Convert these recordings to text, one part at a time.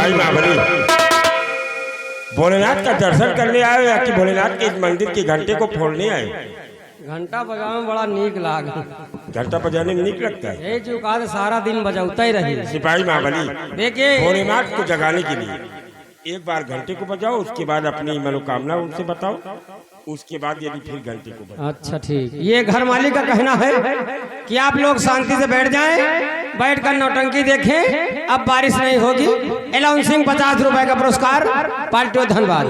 सिपाही महाबली भोलेनाथ का दर्शन करने आए या कि भोलेनाथ के इस मंदिर के घंटे को फोड़ने आए? घंटा बजाने में बड़ा नीक लाग। घंटा बजाने में नीक लगता है। ये जो कहा सारा दिन बजाता ही रही। सिपाही महाबली देखिए भोलेनाथ को जगाने के लिए एक बार घंटे को बजाओ, उसके बाद अपनी मनोकामना उनसे बताओ, उसके बाद यदि फिर घंटे को बजाओ। अच्छा ठीक। ये घर मालिक का कहना है कि आप लोग शांति से बैठ जाएं, बैठकर नौटंकी देखें। अब बारिश नहीं होगी। अलाउंसिंग 50 रुपए का पुरस्कार पार्टी और धन्यवाद।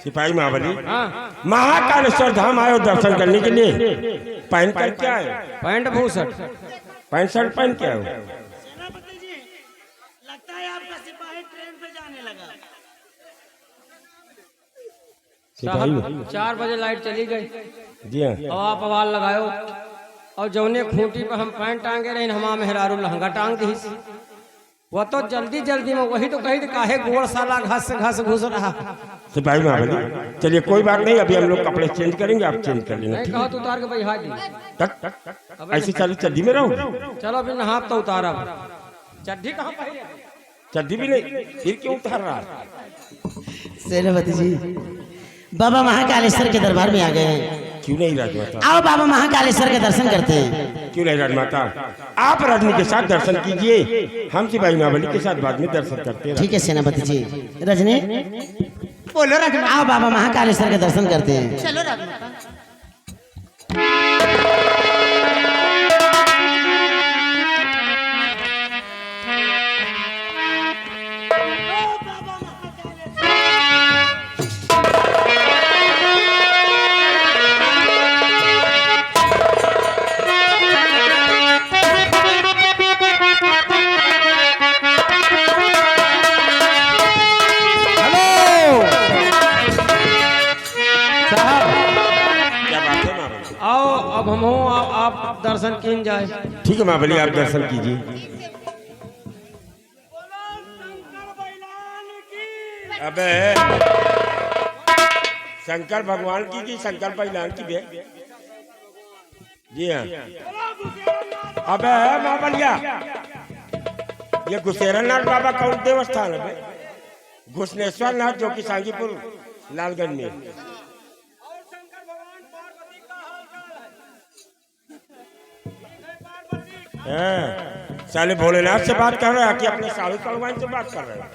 सिपाही महाबली महाकालेश्वर धाम आए दर्शन करने के लिए, पहन कर क्या है? पैंट भूसट पैंट शर्ट पहन के आए? सेनापति जी, लगता है आपका सिपाही ट्रेन पे जाने लगा। सिपाही 4 बजे लाइट चली गई। जी हाँ। अब आप आवाज लगायो और जौने खूंटी पर हम पैंट टांगे रहे हमा मेहरारू लहंगा टांग दी। वो तो जल्दी जल्दी में वही तो कही काहे गोड़ साला घास से घास घुस रहा। सिपाही महाबली चलिए कोई बात नहीं, अभी हम लोग कपड़े चेंज करेंगे, आप चेंज कर लेना। नहीं कहो तो उतार के बैठा दी। तक ऐसे चलो चड्डी में रहो। चलो फिर नहा तो उतारा। चड्डी कहाँ पहले? चड्डी भी नहीं, फिर क्यों उतार रहा? सेनापति जी बाबा महाकालेश्वर के दरबार में आ गए हैं। क्यों नहीं राजमाता? आओ बाबा महाकालेश्वर के दर्शन करते हैं। क्यों नहीं राजमाता? आप रजनी के साथ दर्शन कीजिए, हम सिपाही महाबली के साथ बाद में दर्शन करते हैं। ठीक है सेनापति जी। रजनी बोलो रजनी। आओ बाबा महाकालेश्वर के दर्शन करते हैं। चलो राजमाता। आओ अब हम हो आप दर्शन किन जाए। ठीक है महाबली आप दर्शन कीजिए। अबे शंकर भगवान की शंकर भगवान की बे? जी हाँ। अबे महाबलिया ये घुसेरनाथ बाबा कौन देवस्थान है? घुसनेश्वर नाथ जो कि सांगीपुर लालगंज में। साले भोलेनाथ से बात कर रहा है कि अपने साधु कलवाइन से बात कर रहा है?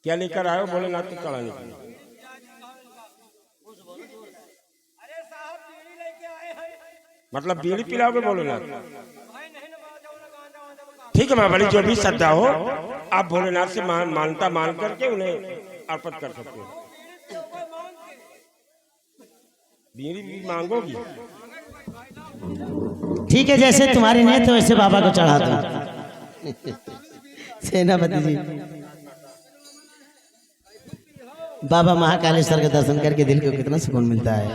क्या लेकर आए हो भोलेनाथ को चढ़ाने के लिए? मतलब बीड़ी पिलाओगे भोलेनाथ? ठीक है महाबली जो भी श्रद्धा हो आप भोलेनाथ से मानता मान करके उन्हें अर्पित कर सकते हो। बीड़ी भी मांगोगी? ठीक है जैसे तुम्हारी नीयत वैसे बाबा को चढ़ा दो। सेनापति जी बाबा महाकालेश्वर के दर्शन करके दिल को कितना सुकून मिलता है।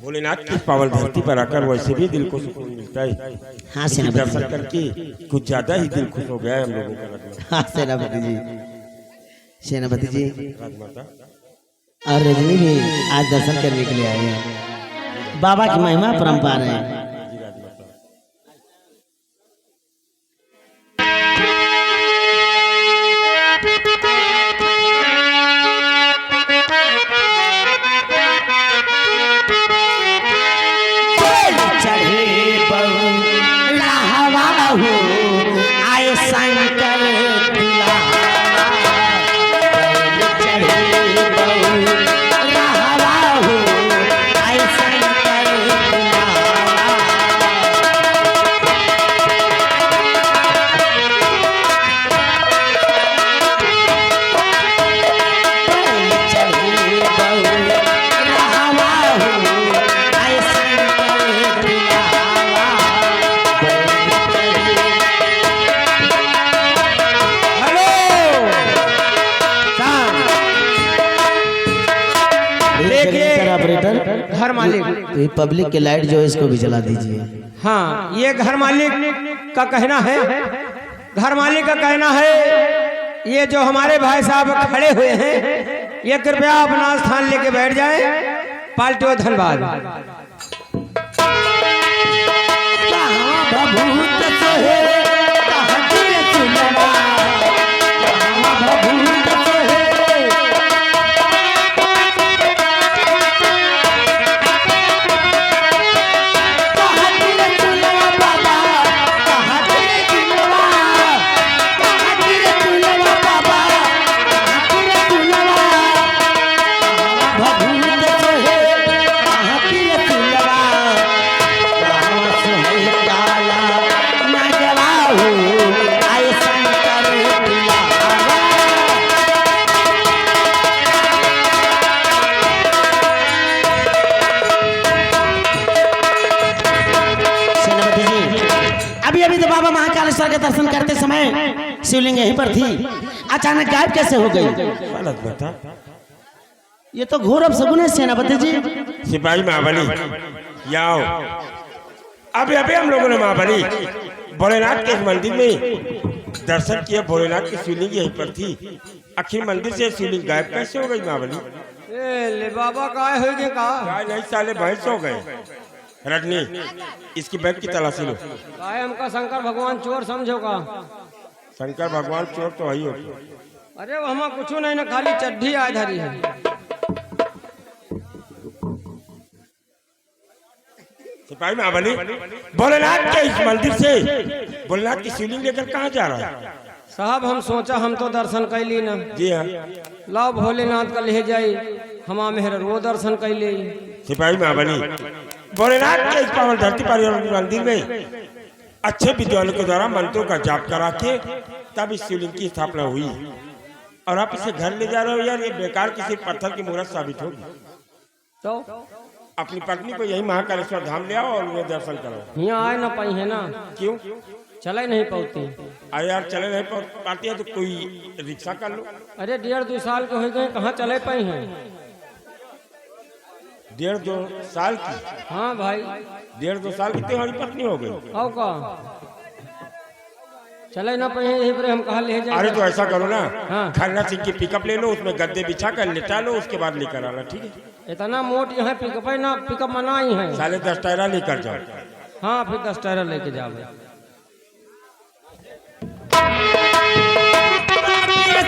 भोलेनाथ की पावन धरती पर आकर वैसे भी दिल को सुकून मिलता है। हाँ सेनापति दर्शन जी। करके कुछ ज्यादा ही दिल खुश हो गया है हम लोगों का लगता हाँ सेनापति जी। सेनापति जी है। राजमाता और रजनी भी आज दर्शन करने के लिए आए हैं। बाबा की महिमा परम्पार है। जी राजमाता। चढ़े बहुला हवा हो आए शंकर दुलारा। चढ़े बहुला हवा हो आए शंकर दुलारा। चढ़े बहुला हवा हो आए शंकर दुलारा। देखिए ऑपरेटर घर मालिक। तो ये पब्लिक के लाइट जो है इसको भी जला दीजिए। हाँ ये घर मालिक का कहना है। घर मालिक का कहना है ये जो हमारे भाई साहब खड़े हुए हैं ये कृपया अपना स्थान लेके बैठ जाएं पाल्टियो धनबाद। भभूत सोहे कहाँ गिरे चुनवा, कहाँ भभूत सोहे। कहाँ गिरे चुनवा बाबा, कहाँ गिरे चुनवा, कहाँ गिरे चुनवा बाबा, कहाँ गिरे चुनवा। कहाँ भभूत सोहे कहाँ गिरे चुनवा, कहाँ सोहे काला नगवा हो आए शंकर बुलावा। सेनापति जी, अभी अभी तो बाबा महाकालेश्वर के दर्शन करते समय शिवलिंग यहीं पर थी, अचानक गायब कैसे हो गई? गलत बता। ये तो घोर अपशगुन है सेनापति जी। सिपाही महाबली, या आओ। अभी अभी हम लोगों ने महाबली भोलेनाथ के इस मंदिर में दर्शन किया। भोलेनाथ की शिवलिंग यहीं पर थी, आखिर मंदिर से शिवलिंग गायब कैसे हो गई महाबली? ए ले बाबा काय हो गए का? काय नहीं साले भैंस हो गए। रटनी, इसकी बैग की तलाशी लो। काय हमका शंकर भगवान चोर समझो का? शंकर भगवान चोर तो वही हो। अरे वो हमारा कुछ नहीं ना, खाली चड्ढी आय धरी है। सिपाही महाबली भोलेनाथ के इस मंदिर से भोलेनाथ की शिवलिंग लेकर कहाँ जा रहा है? साहब हम सोचा हम तो दर्शन कैली ना। जी हाँ। लाओ भोलेनाथ का ले जाई, हमा मेहर वो दर्शन कैले। सिपाही महाबली भोलेनाथ के इस पावन धरती पर मंदिर में अच्छे विद्वानों के द्वारा मंत्रों का जाप करा के तब इस शिवलिंग की स्थापना हुई, और आप इसे घर ले जा रहे हो यार, ये बेकार किसी पत्थर की मूर्त साबित होगी। तो अपनी पत्नी को यही महाकालेश्वर धाम ले आओ और उन्हें दर्शन करो। यहाँ आए ना पाई है ना, क्यों? चले नहीं पाती। अरे यार चले नहीं पाती है तो कोई रिक्शा कर लो। अरे 1.5-2 साल के हो गए, कहाँ चले पाई हैं? 1.5-2 साल की? हाँ भाई 1.5-2 साल की तुम्हारी पत्नी हो गई? आओ का चले ना पाई यहीं पर हम कहा ले जाए। अरे तो ऐसा करो ना, हाँ। खन्ना सिंह की पिकअप ले लो, उसमें गद्दे बिछा कर लिटा लो, उसके बाद लेकर आना। ठीक है? इतना मोट यहाँ पिकअप है ना, पिकअप मनाई है। साले 10 टायरा लेकर जाओ। हाँ फिर 10 टायर लेके जाओ।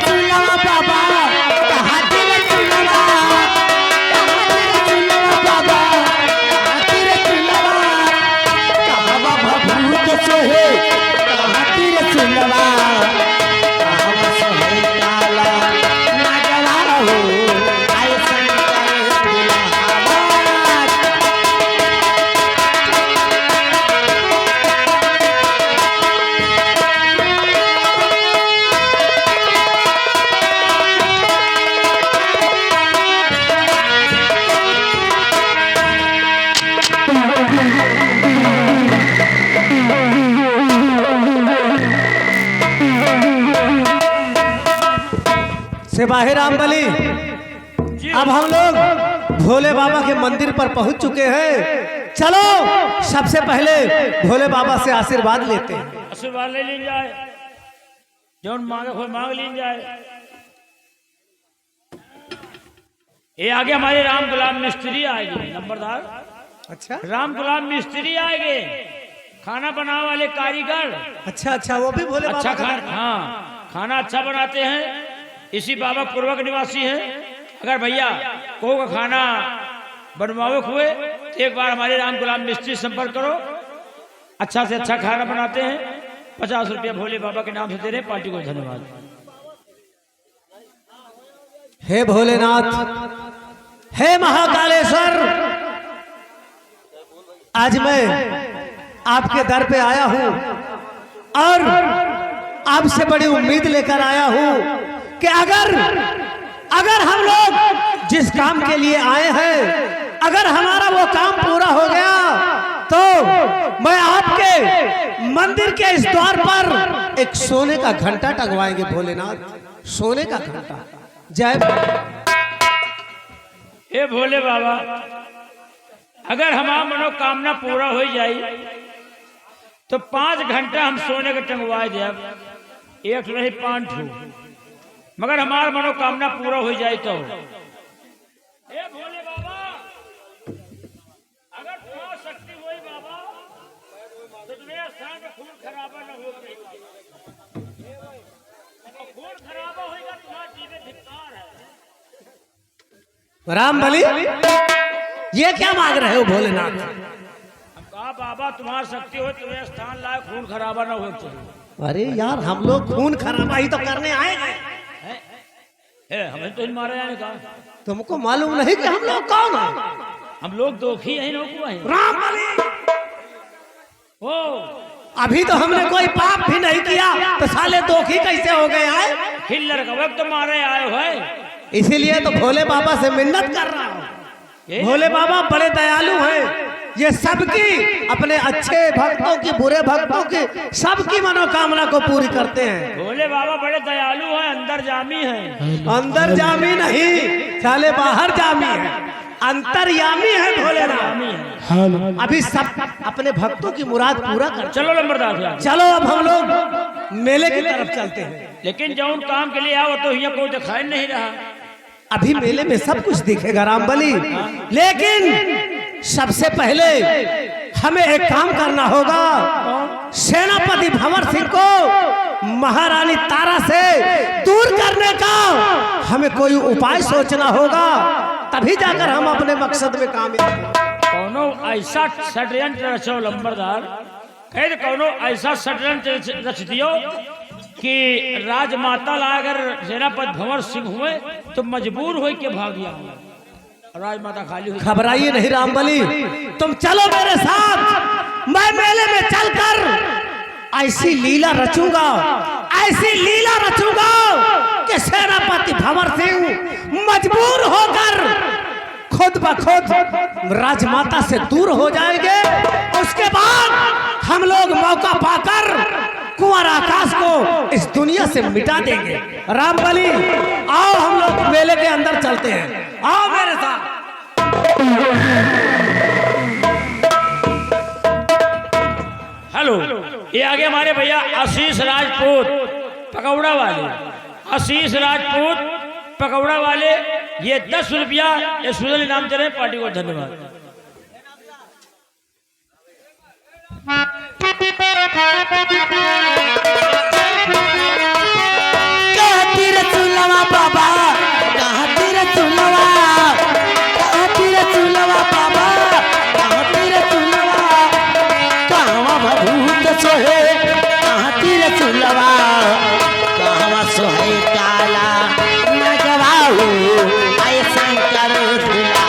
चुनवा बाबा कहाँ गिरे चुनवा, कहाँ गिरे चुनवा बाबा, कहाँ गिरे चुनवा। कहाँ भभूत सोहे कहाँ गिरे चुनवा, कहाँ सोहे काला नगवा हो आए शंकर बुलावा। सिपाही रामबली, अब हम लोग भोले बाबा के मंदिर पर पहुंच चुके हैं। चलो सबसे पहले भोले बाबा से आशीर्वाद लेते हैं। आशीर्वाद ले ली जाए, जो मांगे कोई मांग ली जाए। ये आगे हमारे राम गुलाम मिस्त्री आएंगे, नंबरदार। अच्छा राम गुलाम मिस्त्री आएंगे, खाना बनाने वाले कारीगर। अच्छा अच्छा, वो भी भोले अच्छा बाबा खाना, हाँ खाना अच्छा बनाते हैं। इसी बाबा पूर्वक निवासी हैं। अगर भैया को का खाना बनवावे हुए तो एक बार हमारे राम गुलाम मिस्त्री संपर्क करो। अच्छा से अच्छा खाना बनाते हैं। 50 रुपया भोले बाबा के नाम से दे रहे हैं। पार्टी को धन्यवाद। हे भोलेनाथ, हे महाकालेश्वर, आज मैं आपके दर पे आया हूं और आपसे बड़ी उम्मीद लेकर आया हूं कि अगर हम लोग जिस काम के लिए आए हैं, अगर हमारा वो काम पूरा हो गया तो मैं आपके मंदिर के इस द्वार पर एक सोने का घंटा टंगवाएंगे भोलेनाथ, सोने का घंटा। जय हे भोले बाबा, अगर हमारा मनोकामना पूरा हो जाए तो 5 घंटा हम सोने के टंगवाए दे। एक नहीं 5 ठू, मगर हमारा मनोकामना पूरा हो जाए तो। हे भोले बाबा, स्थान में खून खराबा न हो, खून खराबा होगा तुम्हारा जीवन धिक्कार है। राम बलि, ये क्या मांग रहे हो भोलेनाथ? हम कहा बाबा तुम्हारी शक्ति हो तुम्हें स्थान लाए खून खराबा न हो चाहिए। अरे यार, हम लोग खून खराबा ही तो करने आए हैं। हमें तो इन मारे जाने कहा, तुमको मालूम नहीं कि हम लोग कौन हैं? हम लोग दोखी हैं नौकुआ हैं। राम बलि, ओ अभी तो हमने कोई पाप भी नहीं किया तो साले दोखी कैसे हो गए आए? हिल्लर का वक्त मारे आए हो है। इसीलिए तो भोले बाबा से मिन्नत कर रहा हूँ। भोले बाबा बड़े दयालु हैं, ये सबकी, अपने अच्छे भक्तों की, बुरे भक्तों की, सबकी मनोकामना को पूरी करते हैं। भोले बाबा बड़े दयालु हैं, अंदर जामी हैं। अंदर जामी नहीं साले, बाहर जामी है, अंतर्यामी है भोलेनाथ। अभी सब अपने भक्तों की मुराद पूरा कर। चलो नंबरदार, चलो अब हम लोग मेले की तरफ चलते हैं। लेकिन जौन काम के लिए आओ तो यहाँ कोई दिखाई नहीं रहा। अभी मेले में सब कुछ दिखेगा राम बलि, लेकिन सबसे पहले हमें एक काम करना होगा। सेनापति भंवर सिंह को महारानी तारा से दूर करने का हमें कोई उपाय सोचना होगा, तभी जाकर हम अपने मकसद में कामयाब। कौनो ऐसा षड्यंत्र रचो लंबरदार, कह कौनो ऐसा षड्यंत्र रच दियो कि राजमाता ला अगर सेनापति भंवर सिंह हुए तो मजबूर हो के भाग गया, राजमाता खाली हुई। घबराइए नहीं राम बलि, तुम चलो मेरे साथ। मैं मेले में चलकर ऐसी लीला रचूंगा, ऐसी लीला रचूंगा कि सेनापति भंवर सिंह मजबूर होकर खुद ब खुद राजमाता से दूर हो जाएंगे। उसके बाद हम लोग मौका पाकर कुंवर आकाश को इस दुनिया से मिटा देंगे। राम बलि, आओ हम लोग मेले के अंदर चलते हैं, आओ मेरे साथ। हेलो, ये आगे हमारे भैया आशीष राजपूत पकौड़ा वाले, आशीष राजपूत पकौड़ा वाले, ये 10 रुपया ये सुजल इनाम दे रहे हैं पार्टी को, धन्यवाद। बाबा कहाँ तेरा चुलवा, कहाँ तेरा चुलवा बाबा, कहाँ तेरा चुलवा, कहाँ भभूत सोहे, कहाँ तेरा चुलवा, कहाँ सोहे काला नगवाऊ आय शंकर झुलवा।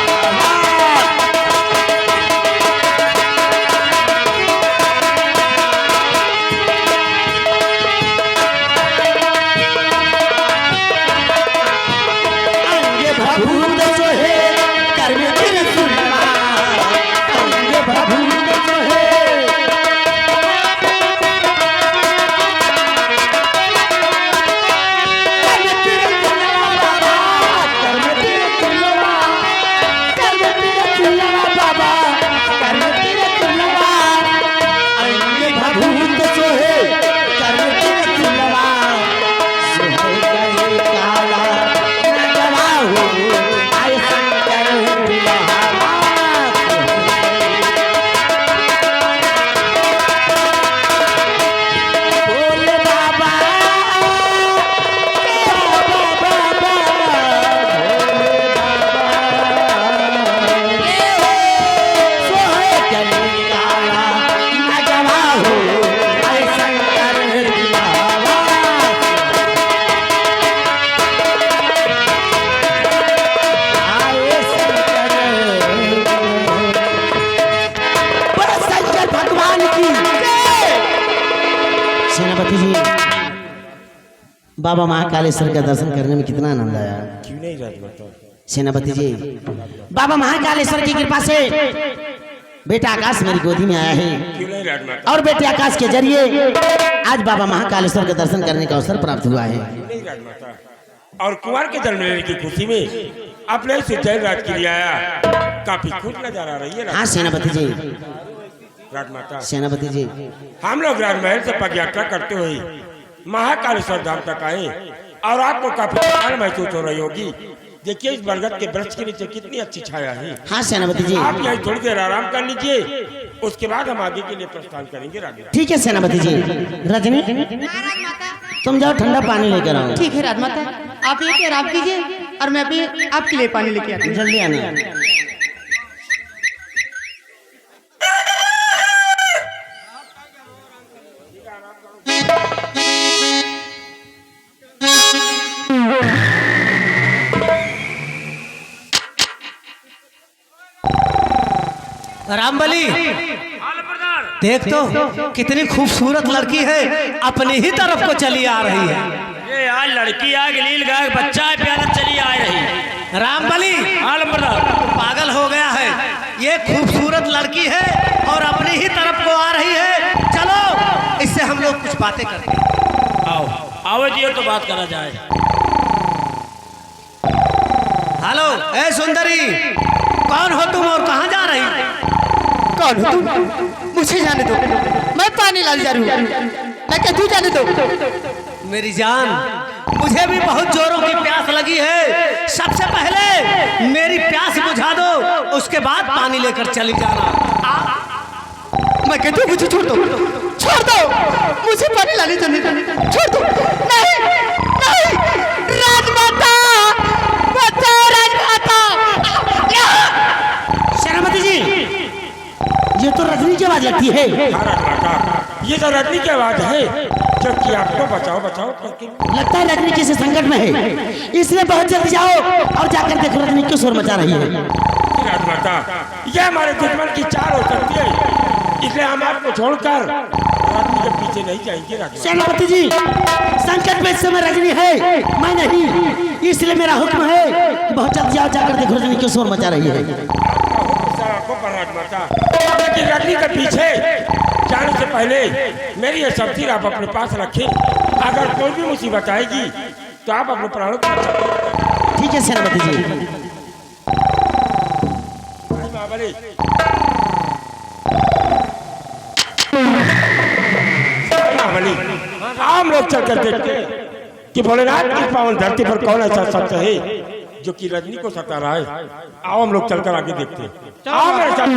बाबा महाकालेश्वर का दर्शन करने में कितना आनंद आया। क्यों नहीं राजमाता? सेनापति जी, बाबा महाकालेश्वर की कृपा से बेटा आकाश मेरी गोदी में आया है, क्यों नहीं राजमाता? और बेटे आकाश के जरिए आज बाबा महाकालेश्वर के दर्शन करने का अवसर प्राप्त हुआ है। क्यों नहीं राजमाता? और कुंवर के जन्म लेने की खुशी में अपने सुजैन राज के लिए आया, काफी खुश नजर आ रही है। हाँ सेनापति जी, राजमाता, सेनापति जी, हम लोग राजमहल से पदयात्रा करते हुए महाकालेश्वर धाम तक आए और आपको काफी थकान महसूस हो रही होगी, देखिए इस बरगद के वृक्ष के नीचे कितनी अच्छी छाया है। हाँ सेनापति जी। आप यहाँ थोड़ी देर आराम कर लीजिए, उसके बाद हम आगे के लिए प्रस्थान करेंगे राजा। ठीक है सेनापति जी। रजनी तुम जाओ ठंडा पानी लेकर आओ। ठीक है राजमाता, आप ये आराम कीजिए और मैं अभी आपके लिए पानी लेके आती हूँ। जल्दी आना। रामबली देख तो कितनी खूबसूरत लड़की है, अपनी ही तरफ को चली आ रही है। ये यार लड़की आ लील गाय बच्चा है प्यारा चली आ रही। रामबली आलमबरदार पागल हो गया है, ये खूबसूरत लड़की है और अपनी ही तरफ को आ रही है। चलो इससे हम लोग कुछ बातें करते हैं। आओ आओ जी तो बात करा जाए। हेलो ए सुंदरी, कौन हो तुम और कहाँ जा रही? कौन हो तुम? मुझे जाने दो, मैं पानी लाने जा रही हूँ। मैं कहती हूँ जाने दो। मेरी जान, मुझे भी बहुत जोरों की प्यास लगी है। सबसे पहले मेरी प्यास बुझा दो, उसके बाद पानी लेकर चली जाना। मैं कहती हूँ मुझे छोड़ दो, छोड़ दो, मुझे पानी लाने जाने दो, छोड़ दो। नहीं नहीं, राजमाता बचाओ, राजमाता। सेनापति जी, ये तो रजनी की आवाज लगती है। हाँ राजमाता, ये तो रजनी की आवाज है जो कि आपको बचाओ बचाओ करके। लगता है रजनी किसी संकट में है, इसलिए बहुत जल्दी जाओ और जाकर देखो रजनी क्यों शोर मचा रही है। राजमाता, ये हमारे दुश्मन की चाल हो सकती है, इसलिए हम आपको छोड़कर रजनी के पीछे नहीं जाएंगे राजमाता। सेनापति जी, संकट में इस समय रजनी है, मैं नहीं, इसलिए मेरा हुक्म है कि बहुत जल्दी जाओ, जाकर देखो रजनी क्यों शोर मचा रही है। लेकिन रजनी के पीछे जाने से पहले मेरी ये शब्द आप अपने पास रखें। अगर कोई भी मुसीबत आएगी तो आप अपने प्राणों को बचाओ। ठीक है सेनापति जी। हम लोग चलकर देखते हैं कि भोलेनाथ की पावन धरती पर कौन ऐसा सत्य है जो कि रजनी को सता रहा है। आओ हम लोग चलकर आगे देखते हैं। आओ मेरे साथ।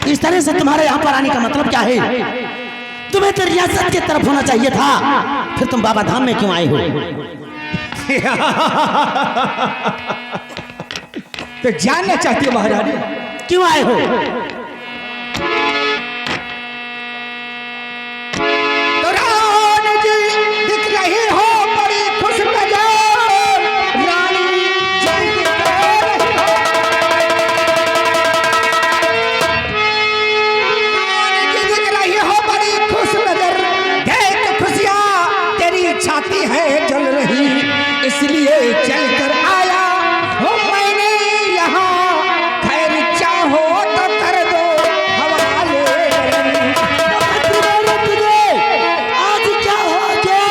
इस तरह से तुम्हारे यहाँ पर आने का मतलब क्या है? तुम्हें तो रियासत की तरफ होना चाहिए था, फिर तुम बाबा धाम में क्यों आए हो? तो जानना चाहती हो महारानी क्यों आए हो? तो रानी जी दिख रही हो बड़ी खुश नजर, रानी जी दिख रही हो बड़ी खुश नजर, देख खुशियाँ तेरी छाती है जल रही, इसलिए चल कर आया हो मैंने यहाँ, खैर चाहो तो कर दो हवाले। आज क्या हो गया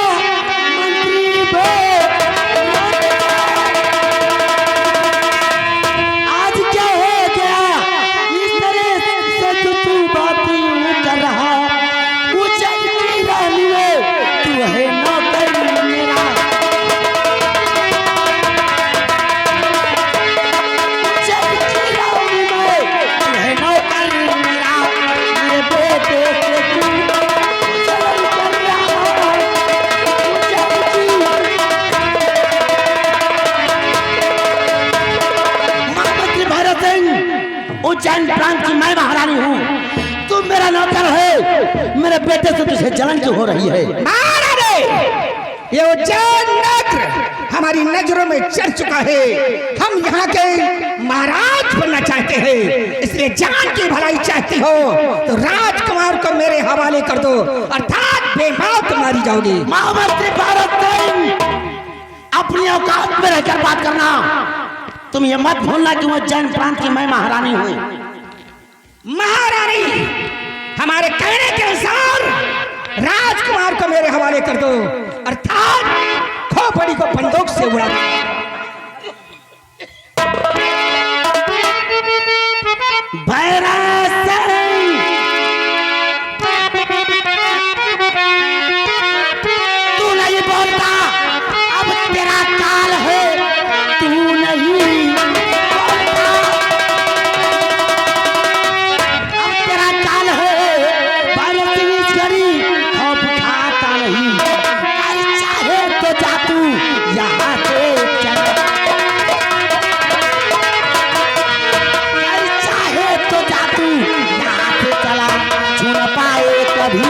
मंत्री भाई? आज क्या हो गया? इस तरह से तू बातें कर रहा, उज्जैन की रानी में तू है नौकर मेरा। उज्जैन की रानी में तू है नौकर मेरा, मेरे बेटे से तू चल कर रहा। महामंत्री भैरव सिंह, उज्जैन प्रांत की मैं महारानी हूँ, तुम मेरा नौकर है, मेरे बेटे से तुझे जलन क्यों हो रही है? महारानी, ये उज्जैन नगर हमारी नजरों में चढ़ चुका है। हम यहाँ के महाराज बनना चाहते हैं, इसलिए जान की भलाई चाहती हो तो राजकुमार को मेरे हवाले कर दो, अर्थात बेमौत मारी जाओगी। महामंत्री भारत सिंह, अपनी औकात में रहकर बात करना। तुम ये मत भूलना कि वो जैन प्रांत की मैं महारानी हूँ। महारानी, हमारे कहने के अनुसार राजकुमार को मेरे हवाले कर दो, अर्थात खोपड़ी को बंदूक से उड़ा दो। भैरव सिंह, तू नहीं बोलता, अब तेरा काल है। तू नहीं बोलता, अब तेरा काल है। भैरव सिंह इस घड़ी खौफ खाता नहीं। अरे चाहे तो जा तू यहाँ से चल, अरे चाहे तो जा तू यहाँ से चला। छू न पाए कभी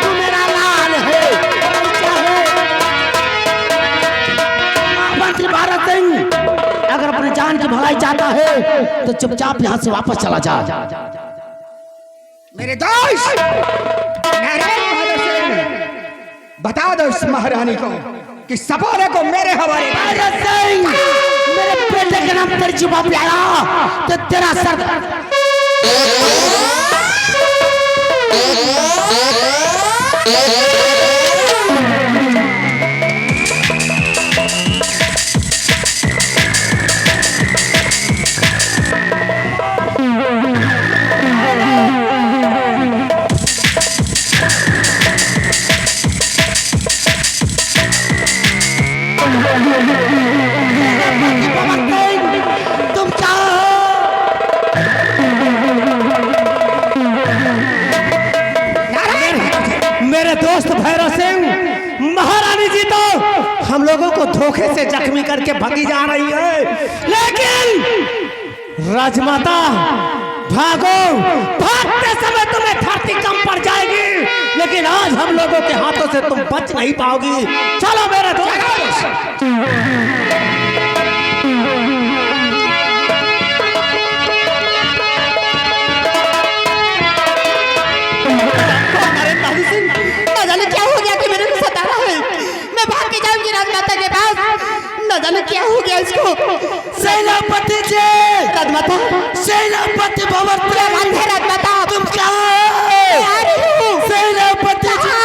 तू मेरा लाल है। अरे चाहे महामंत्री भारत सिंह, अगर अपनी जान की भलाई चाहता है तो चुपचाप यहाँ से वापस चला जा। मेरे दोस्त नारायण बहादुर सिंह, बता दो इस महारानी को कि सपोरे को मेरे हवाले। भारत सिंह, मेरे बेटे के नाम तेरे जवाब लाया तो तेरा सर तुम क्या मेरे दोस्त भैरव सिंह, महारानी जी तो हम लोगों को धोखे से जख्मी करके भगी जा रही है, लेकिन राजमाता भागो, भागते समय तुम्हें धरती कम पड़ जाएगी, लेकिन आज हम लोगों के हाथों से तुम बच नहीं पाओगी। चलो मेरे दोस्त। न जाने क्या हो गया कि मेरे को सता रहा है। मैं भाग के जाऊंगी राजमाता के पास। न जाने क्या हो गया इसको। सेनापति जी, राजमाता, सेनापति भंवर राजमाता, तुम क्या आ रही हूँ। सेनापति जी,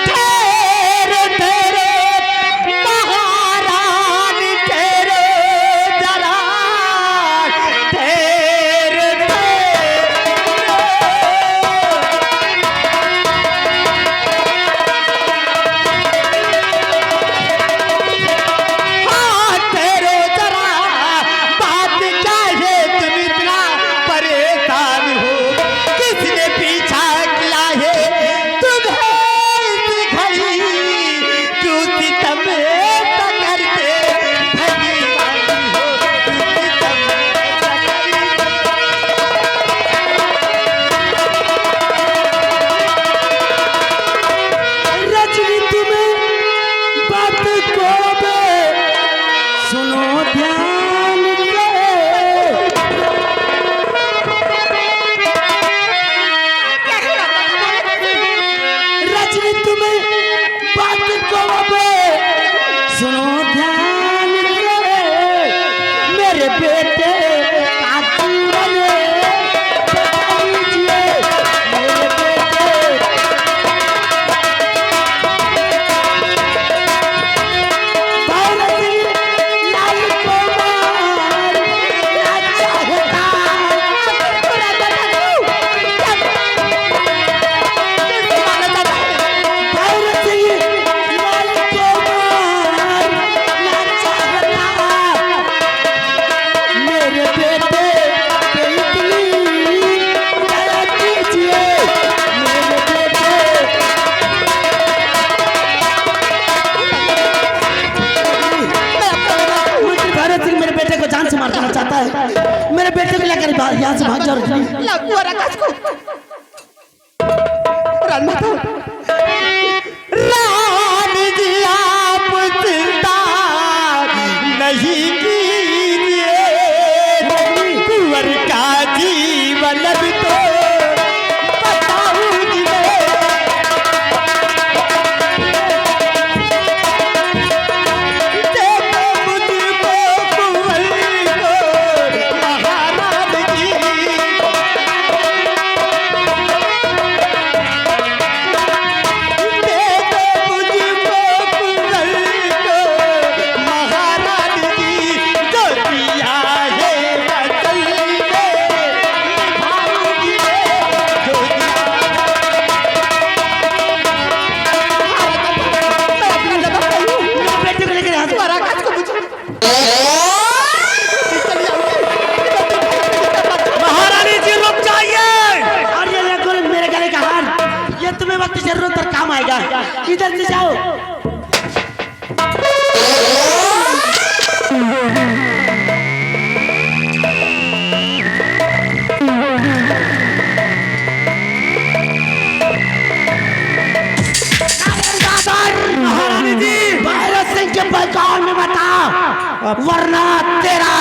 तेरे तेरे महारानी, तेरे जरा तेरे हाँ तेरे जरा बात चाहे तुम इतना परेशान हो। किसने पीछा किया है तुम्हें इस घड़ी, क्यों सितम करते भगी वाली हो। सितम रजनी तुम्हें बात को बे सुनो ध्यान से। रजनी तुम्हें बात को बे सुनो ध्यान से। मेरे बेटे का जीवन बचा लीजिए। मेरे बेटे भारत लाल कुमार ना चाहता। भारत लाल कुमार ना चाहता। मेरे बेटे पे इतनी दया कीजिए। मेरे बेटे मंत्री भारत सिंह मेरे बेटे को जान से मार देना चाहता है। मेरे बेटे को लेकर यहाँ से भाग जाओ। लगू रखा इसको। राजमाता रानी जी आप चिंता नहीं कीजिए कुंवर का जीवन भी तो बताऊंगी मैं देखो मुझको कुंवर को महाराज जी महारानी जी रुक जाइए। और ये देखो मेरे गले का हार, ये तुम्हें वक्त जरूरत पर काम आएगा। इधर से जाओ। महारानी जी भैरव सिंह के बैकाल में बता, वरना तेरा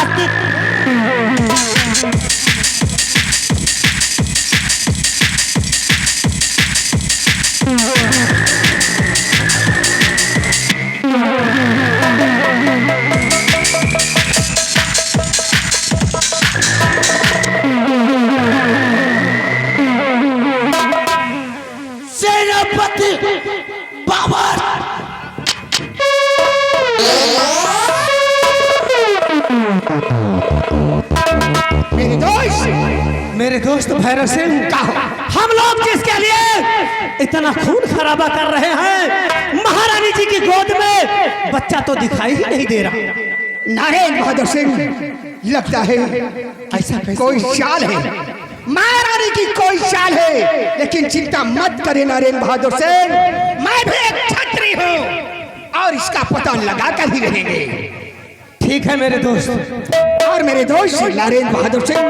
सेनापति बाबर मेरे दोस्त भैरव सिंह, हम लोग जिसके लिए इतना खून खराबा कर रहे हैं, महारानी जी की गोद में बच्चा तो दिखाई ही नहीं दे रहा। नारायण बहादुर सिंह, लगता है ऐसा कैसे कोई चाल है, महारानी की कोई चाल है। लेकिन चिंता मत करे नारायण बहादुर सिंह, मैं भी एक छत्री हूँ और इसका पता लगा कर ही रहेंगे। ठीक है मेरे दोस्त। और मेरे दोस्त नारायण बहादुर सिंह,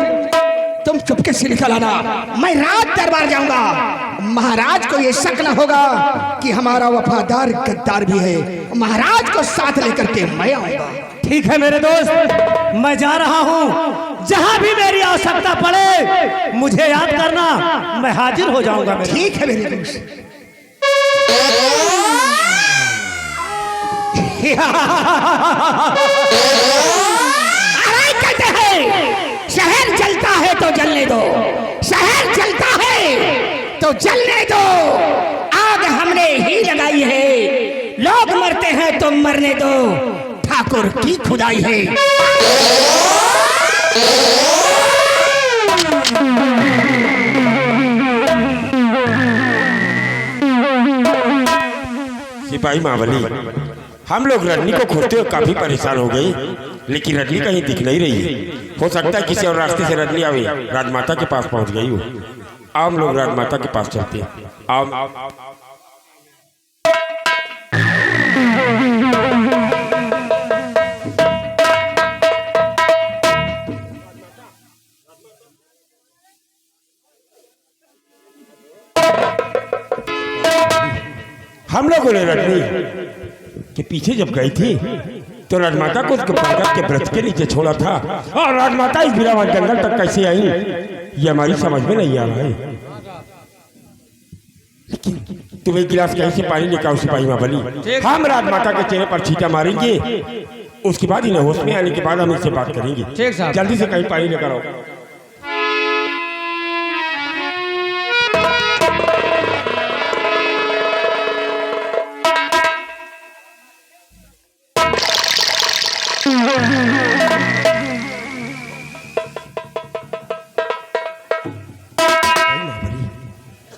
तुम चुपके से निकल आना, मैं रात दरबार जाऊंगा। महाराज को ये शक न होगा कि हमारा वफादार गद्दार भी है। महाराज को साथ लेकर के मैं आऊंगा। ठीक है मेरे दोस्त, मैं जा रहा हूँ। जहाँ भी मेरी आवश्यकता पड़े मुझे याद करना, मैं हाजिर हो जाऊंगा। मेरे ठीक है मेरे दोस्त। अरे कहते हैं शहर जलता है तो जलने दो, शहर जलता है तो जलने दो। आग हमने ही लगाई है, लोग मरते हैं तो मरने दो, ठाकुर की खुदाई है। सिपाही महाबली, हम लोग रजनी को खोजते हुए काफी परेशान हो गए, लेकिन रजनी कहीं दिख नहीं रही है। हो सकता है किसी और रास्ते से रजनी आवे, राजमाता के पास पहुंच गई हो। आओ हम लोग राजमाता के पास चलते हैं। आओ। हम लोगों ने रजनी के पीछे जब गई थी तो राजमाता को उसके बरगद के वृक्ष के नीचे छोड़ा था, और राजमाता इस बिरावन जंगल तक कैसे आई ये हमारी समझ में नहीं आ रहा है। लेकिन तुम एक गिलास कहीं से पानी लेकर आओ सिपाही महाबली। हम राजमाता के चेहरे पर छींटा मारेंगे, उसके बाद इन्हें होश में आने के बाद हम इनसे बात करेंगे। ठीक साहब। जल्दी से कहीं पानी लेकर आओ।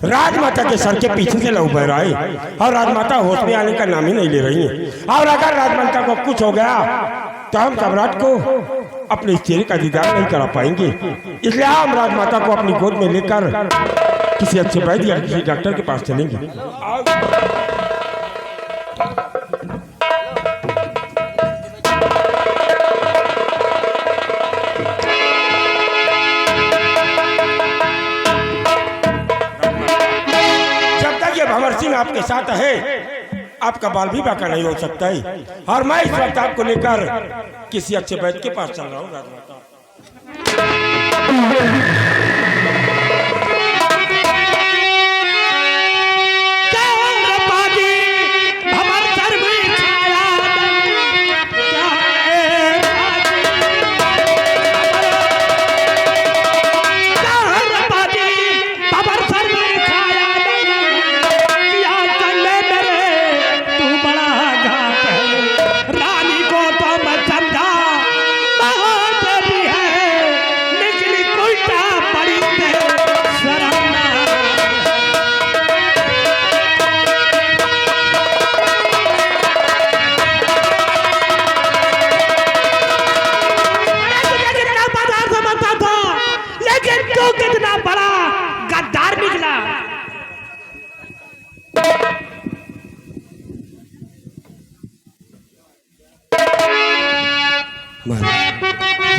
राजमाता के सर के पीछे से लहू बह रहा है और राजमाता होश में आने का नाम ही नहीं ले रही है। और अगर राजमाता को कुछ हो गया तो हम सम्राट को अपने इस चेहरे का दीदार नहीं करा पाएंगे। इसलिए हम राजमाता को अपनी गोद में लेकर किसी अच्छे वैद्य या किसी डॉक्टर के पास चलेंगे। जब आपके साथ है, आपका बाल भी बाका नहीं हो सकता है। और मैं इस वक्त आपको लेकर किसी अच्छे वैद्य के पास चल रहा हूँ राजमाता।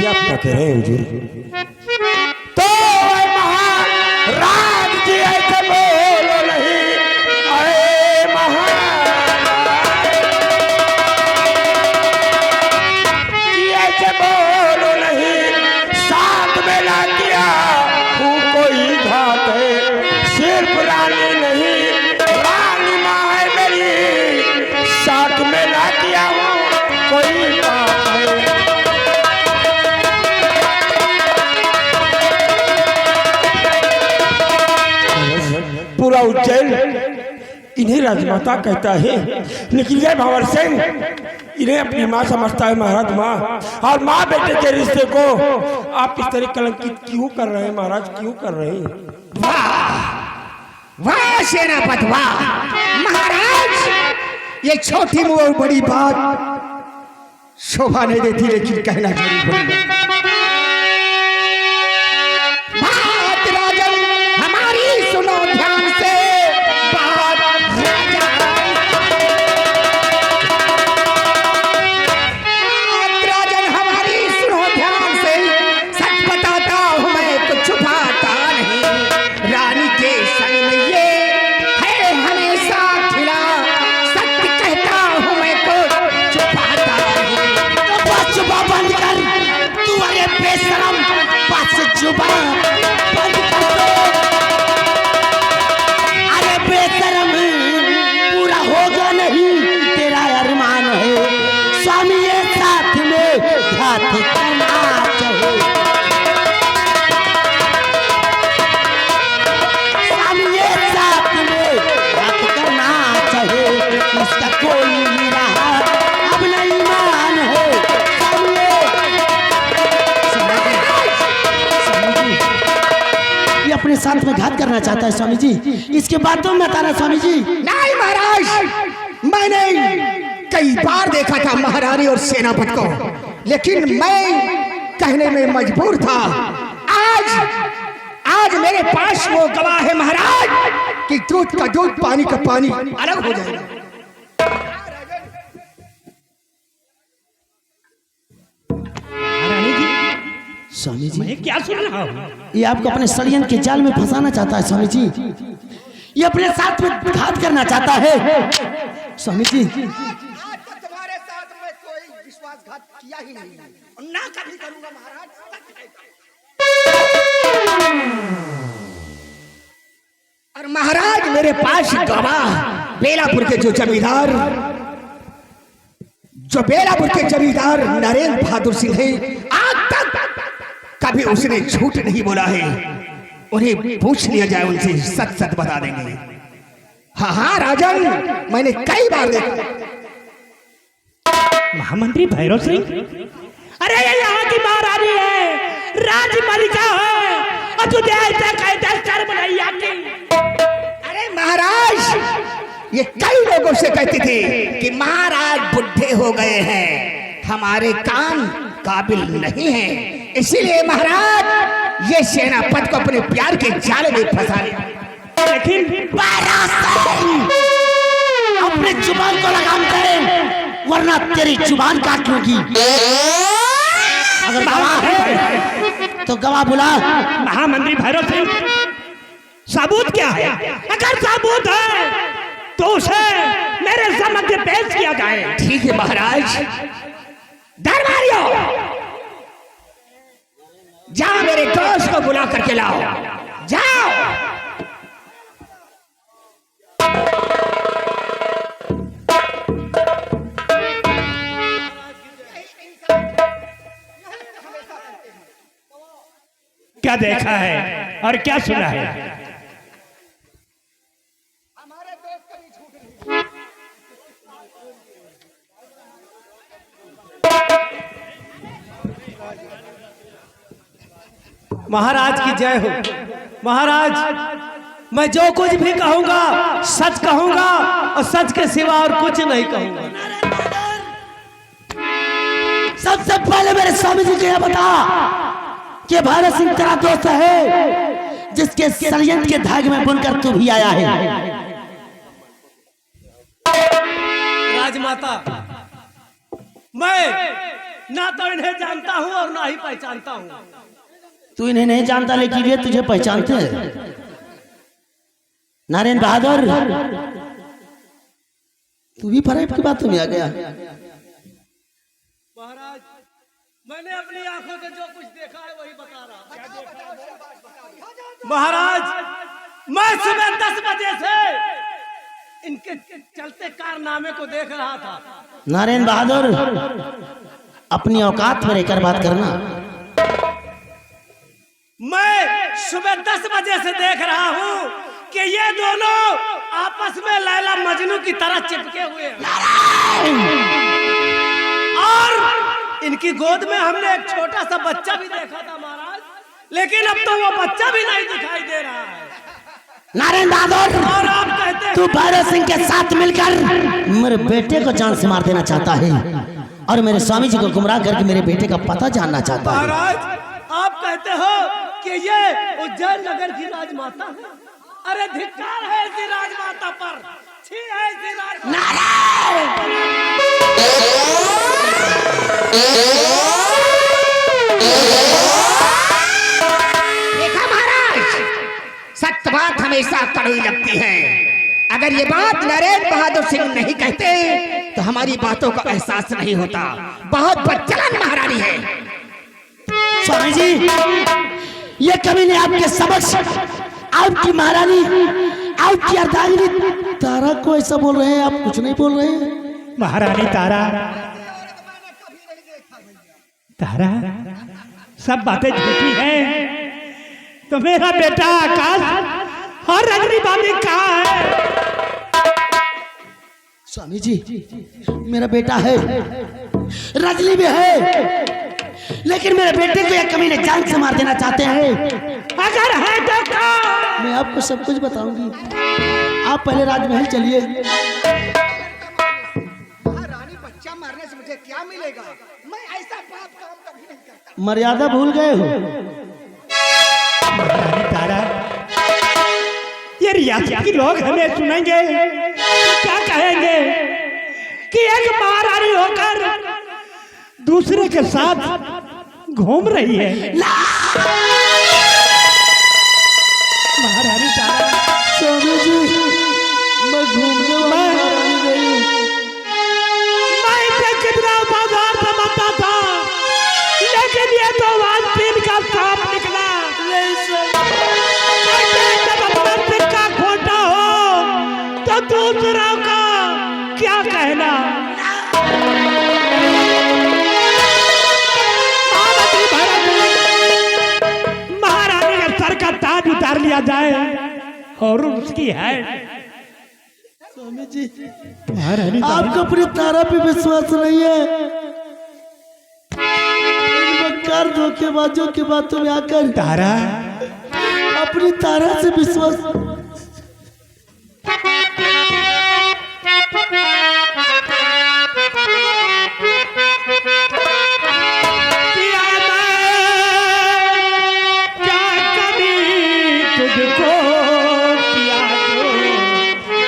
ये आप क्या कह रहे हैं हुजूर? तो महाराज जी ऐसे बोलो नहीं, अरे महाराज जी ऐसे बोलो नहीं, साथ में ला दिया तू कोई घात है, सिर्फ रानी नहीं रानी माँ है मेरी, साथ में ला दिया कोई बात है। पूरा उज्जैन इन्हें राजमाता कहता है, लेकिन ये भंवर सिंह इन्हें अपनी माँ समझता है महाराज माँ, और माँ बेटे के रिश्ते को आप इस तरह कलंकित क्यों कर रहे हैं महाराज, क्यों कर रहे हैं? वाह वाह सेनापति वाह महाराज, ये छोटी मुँह और बड़ी बात शोभा नहीं देती, लेकिन कहना जरूर पड़ेगा। बात राजन हमारी सुनो ध्यान से, बात राजन हमारी सुनो ध्यान से, सच बताता हूँ मैं कुछ छुपाता नहीं, रानी के संग में ये है हमेशा खिला, सत्य कहता हूँ मैं कुछ छुपाता नहीं। तो बस जुबान बंद कर तू, अरे बेशरम, बस जुबान बंद कर दो। अरे बेशरम, पूरा होगा नहीं तेरा अरमान है, स्वामी ये साथ में घात करना चाहे, स्वामी ये साथ में घात करना चाहे, इसका कोई नहीं रहा अब नहीं मान है। ये अपने साथ में घात करना चाहता है स्वामी जी, इसके बाद तो मैं तारा स्वामी जी। नहीं महाराज, मैंने कई बार देखा था महारानी और सेनापति को, लेकिन मैं कहने में मजबूर था। आज मेरे पास वो गवाह है महाराज कि दूध का दूध पानी का पानी अलग हो जाएगा। स्वामी जी मैं क्या सुन रहा हूँ? ये आपको अपने षड्यंत्र के जाल में फंसाना चाहता है स्वामी जी, ये अपने साथ में घात करना चाहता है स्वामी जी। आज तक तुम्हारे साथ में कोई विश्वासघात किया ही नहीं और ना कभी करूंगा महाराज। और महाराज मेरे पास गवाह बेलापुर के जो बेलापुर के जमींदार नरेंद्र बहादुर सिंह है, आज तक कभी उसने झूठ नहीं बोला है। उन्हें पूछ लिया जाए, उनसे सच सच बता देंगे। हाँ हाँ राजन, मैंने कई बार देखा। महामंत्री भैरव सिंह, अरे ये यहाँ की महारानी है, राजमलिका है, और तुझे ऐसा कहता शर्म नहीं आती? अरे महाराज, ये कई लोगों से कहते थे कि महाराज बुढ़े हो गए हैं, हमारे काम काबिल नहीं है, इसीलिए महाराज ये सेनापति को अपने प्यार के जाल में फंसा लिया। लेकिन अपने जुबान को लगाम करे, वरना तेरी जुबान काट लूंगी। अगर गवाह है तो गवाह बुला। महामंत्री भैरव सिंह, सबूत क्या है? अगर सबूत है तो उसे मेरे समक्ष पेश किया जाए। ठीक है महाराज। दरबारियों, जाओ मेरे दोस्त को बुला करके लाओ, जाओ। क्या देखा है और क्या सुना है? महाराज की जय हो। महाराज, मैं जो कुछ भी कहूंगा सच कहूंगा और सच के सिवा और कुछ नहीं कहूंगा। सबसे पहले मेरे स्वामी जी को यह बता कि भैरव सिंह तेरा दोस्त है, जिसके षड्यंत्र के धागे में बुनकर तू भी आया है। राजमाता, मैं ना तो इन्हें जानता हूं और ना ही पहचानता हूं। तू इन्हें नहीं जानता, लेकिन ये तुझे पहचानते हैं। नारायण बहादुर, तू भी फरेब की बातों में आ गया। महाराज, मैंने अपनी आंखों से जो कुछ देखा है वही बता रहा। महाराज, मैं सुबह 10 बजे से इनके चलते कारनामे को देख रहा था। नारायण बहादुर, अपनी औकात में रहकर बात करना। मैं सुबह 10 बजे से देख रहा हूँ कि ये दोनों आपस में लैला मजनू की तरह चिपके हुए हैं और इनकी गोद में हमने एक छोटा सा बच्चा भी देखा था महाराज, लेकिन अब तो वो बच्चा भी नहीं दिखाई दे रहा है। नारायण बहादुर, और आप कहते हैं तू भैरव सिंह के साथ मिलकर मेरे बेटे को जान से मार देना चाहता है और मेरे स्वामी जी को गुमराह करके मेरे बेटे का पता जानना चाहता है। महाराज, आप कहते हो कि ये उज्जैन नगर की राजमाता है। अरे धिक्कार है ऐसी राजमाता पर, छी है ऐसी राजमाता। देखा महाराज, सत्य बात हमेशा कड़वी लगती है। अगर ये बात नरेंद्र बहादुर सिंह नहीं कहते तो हमारी बातों का एहसास नहीं होता। बहुत बदचलन महारानी है। स्वामी जी, ये कभी ने आपके समक्ष आपकी महारानी, आपकी अर्धांगिनी तारा को ऐसा बोल रहे हैं, आप कुछ नहीं बोल रहे हैं। महारानी तारा, तारा सब बातें झूठी हैं। तो मेरा बेटा आकाश और रजनी भाभी कहाँ है? स्वामी जी, मेरा बेटा है, रजनी भी है, लेकिन मेरे बेटे को एक कमीने जान से मार देना चाहते हैं। अगर है तो क्या? मैं आपको सब कुछ बताऊंगी, आप पहले राजमहल चलिए। रानी बच्चा मारने से मुझे क्या मिलेगा? मैं ऐसा पाप काम कभी नहीं करता। मर्यादा भूल गए हो। महारानी तारा, ये रियासत के लोग हमें सुनेंगे तो क्या कहेंगे कि एक महारानी होकर दूसरे के साथ घूम रही है। महारानी तारा, स्वामी जी, मैं घूमने वाली महारानी नहीं हूँ। मैं इसे कितना बाजार समझता था, लेकिन ये तो आज दिन का सांप निकला। जब अपना सिक्का खोटा हो तो दूसरों का क्या कहना। महारानी के सर का ताज उतार लिया जाए और उसकी है। स्वामी जी, महारानी आपको अपनी तारा पे विश्वास नहीं है। इन मक्कार धोखेबाजों की बातों में आकर तारा, अपनी तारा से विश्वास। किया मैं क्या कभी तुझको, किया तो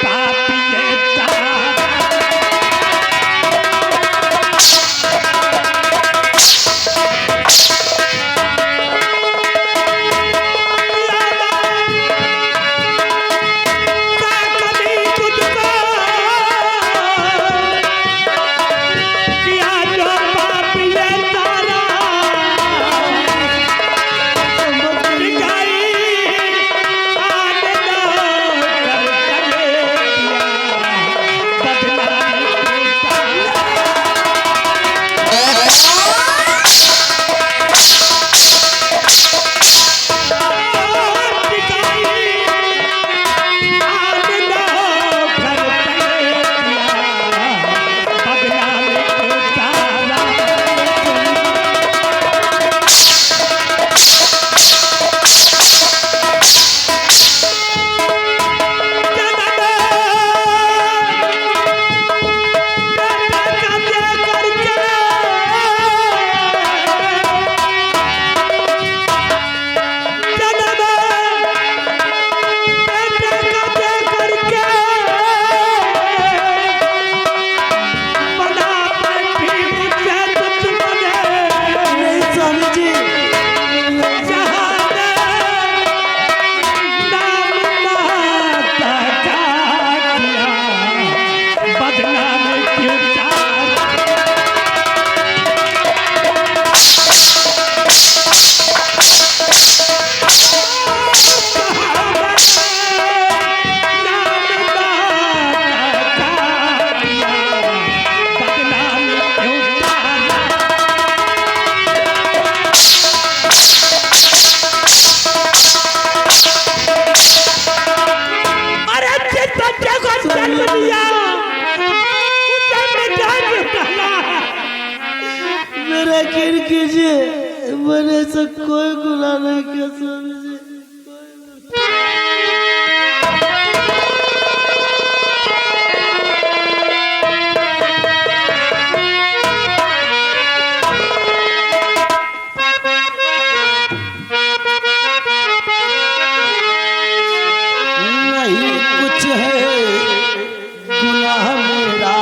पापी है तारा। किया मैं क्या कभी तुझको, से कोई गुनाह नहीं किया स्वामी जी। नहीं कुछ है गुनाह मेरा,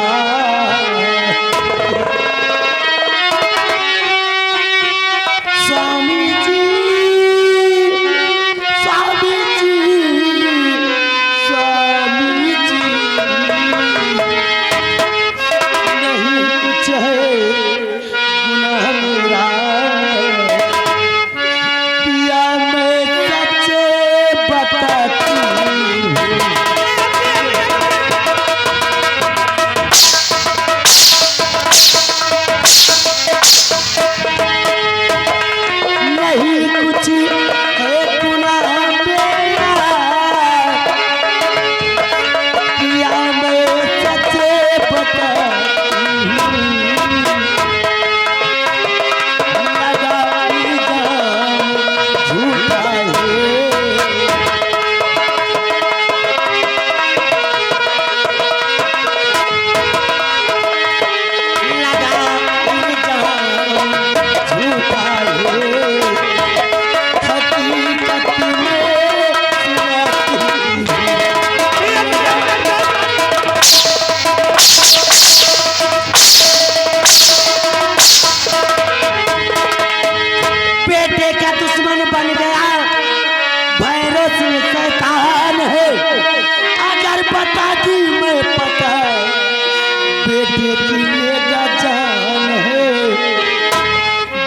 स्वामी जी, स्वामी जी, स्वामी जी, नहीं कुछ है गुनाह मेरा, पिया मैं सच बताती हूँ। नहीं कुछ है गुनाह मेरा, पिया मैं सच बताती हूँ। लगाई जान झूठा है, लगाई जान झूठा है, हकीकत में सुनाती हूँ। बेटे का दुश्मन बन गया, भैरव सिंह शैतान है, अगर बता दी मैं पता, बेटे की लेगा जान है,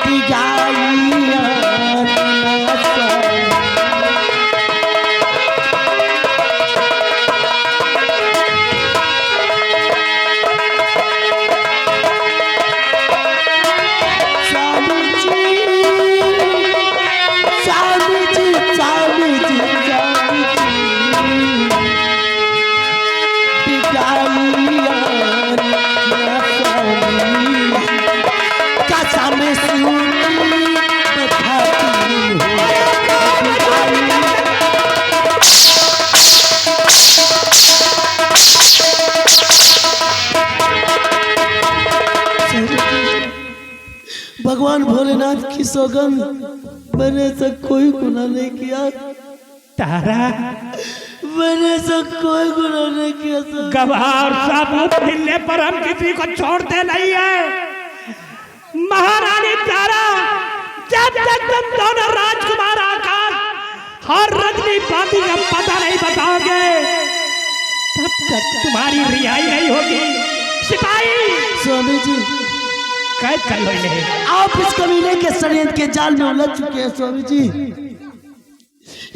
दिगाइया नासा। स्वामी जी, स्वामी जी, स्वामी जी, स्वामी जी, दिगाइया नासा। कसम सूटी बताती हूँ, भगवान भोलेनाथ की सौगंध, मैंने ऐसा कोई गुनाह नहीं किया तारा मैंने ऐसा कोई गुनाह नहीं किया सर। गवाह और सबूत मिलने पर हम किसी को छोड़ते नहीं है। महारानी तारा, जब तक तुम दोनों राजकुमार आकाश और रजनी बाती का पता नहीं बताओगे, तब तक तुम्हारी रिहाई नहीं होगी। सिपाही स्वामी जी, कैद कर लो इन्हें। आप इस कमीने के षड्यंत्र के जाल में उलझ चुके हैं स्वामी जी,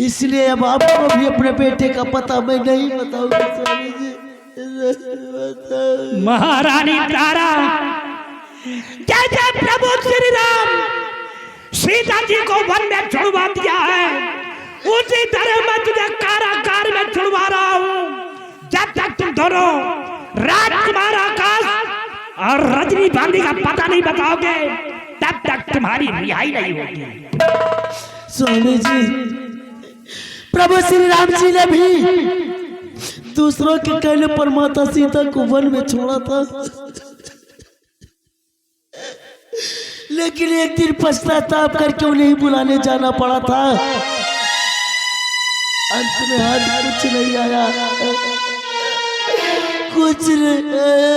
इसलिए अब आपको भी अपने बेटे का पता मैं नहीं बताऊंगा स्वामी जी। महारानी तारा, जैसे प्रभु श्री राम सीता जी को वन में छुड़वा दिया है, उसी तरह मैं तुझे कारागार में छुड़वा रहा हूँ। जब तक तुम दोनों राजकुमार आकाश और रजनी बांधी का पता नहीं बताओगे, तब तक तुम्हारी रिहाई नहीं होगी। स्वामी जी, प्रभु श्री राम जी ने भी दूसरों के कहने पर माता सीता को वन में छोड़ा था, लेकिन एक दिन पश्चाताप करके उन्हें ही बुलाने जाना पड़ा था। अंत में आज कुछ नहीं आया, कुछ नहीं आया।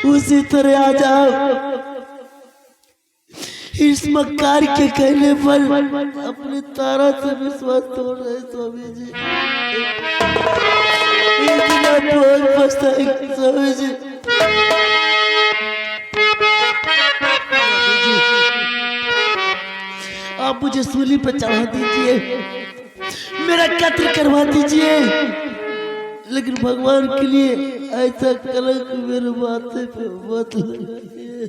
उसी तरह आ जाओ, इस मक्कार के कहने पर अपने तारा से विश्वास तोड़ रहे स्वामी जी। इतना बहुत पछताएंगे स्वामी जी। आप मुझे सूली पर चढ़ा दीजिए, मेरा कत्ल करवा दीजिए, लेकिन भगवान के लिए ऐसा कलंक मेरे माथे पे मत लगाइए।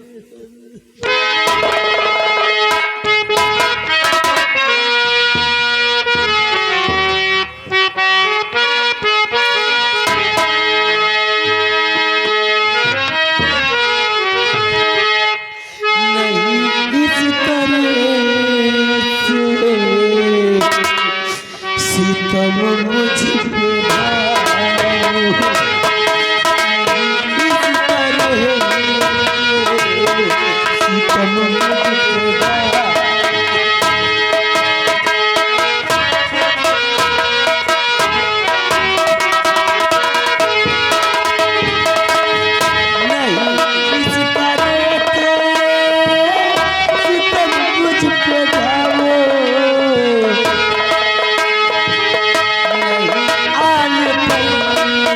के जाओ नहीं आने पाएगा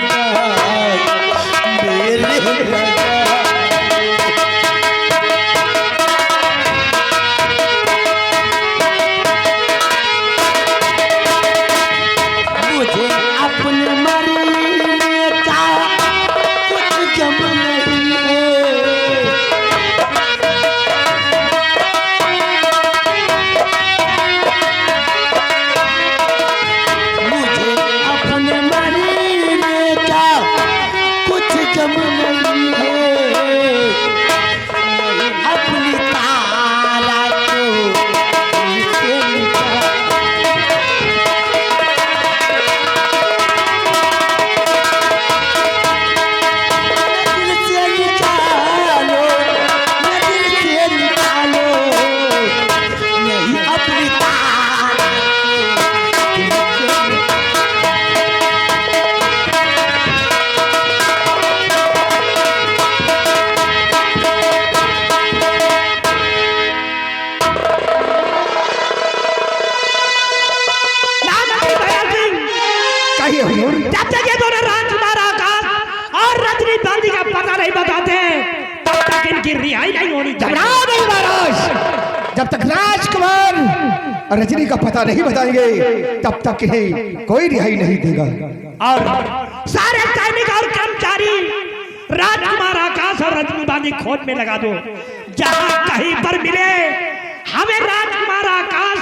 मेरे लगा। मुझे अपने मरने का कुछ गम नहीं है। मुझे अपने मरने का कुछ गम नहीं है। अपनी तारा को नीचे निकाल। दिल से निकालो, दिल से निकालो, नहीं अपनी तारा को नीचे निकालो। नानाजी दयाल सिंह, कहिए हुजूर। जब तक ये दोनों राजकुमार आकाश और रजनी गांधी का पता नहीं बताते तब तक इनकी रिहाई नहीं होनी चाहिए। घबराओ नहीं महाराज, जब तक राजकुमार और रजनी का पता नहीं बताएंगे तब तक इन्हें कोई रिहाई नहीं देगा। और सारे सैनिक और कर्मचारी राजकुमार आकाश और रजनी गांधी खोज में लगा दो। जहां कहीं पर मिले हमें राजकुमार आकाश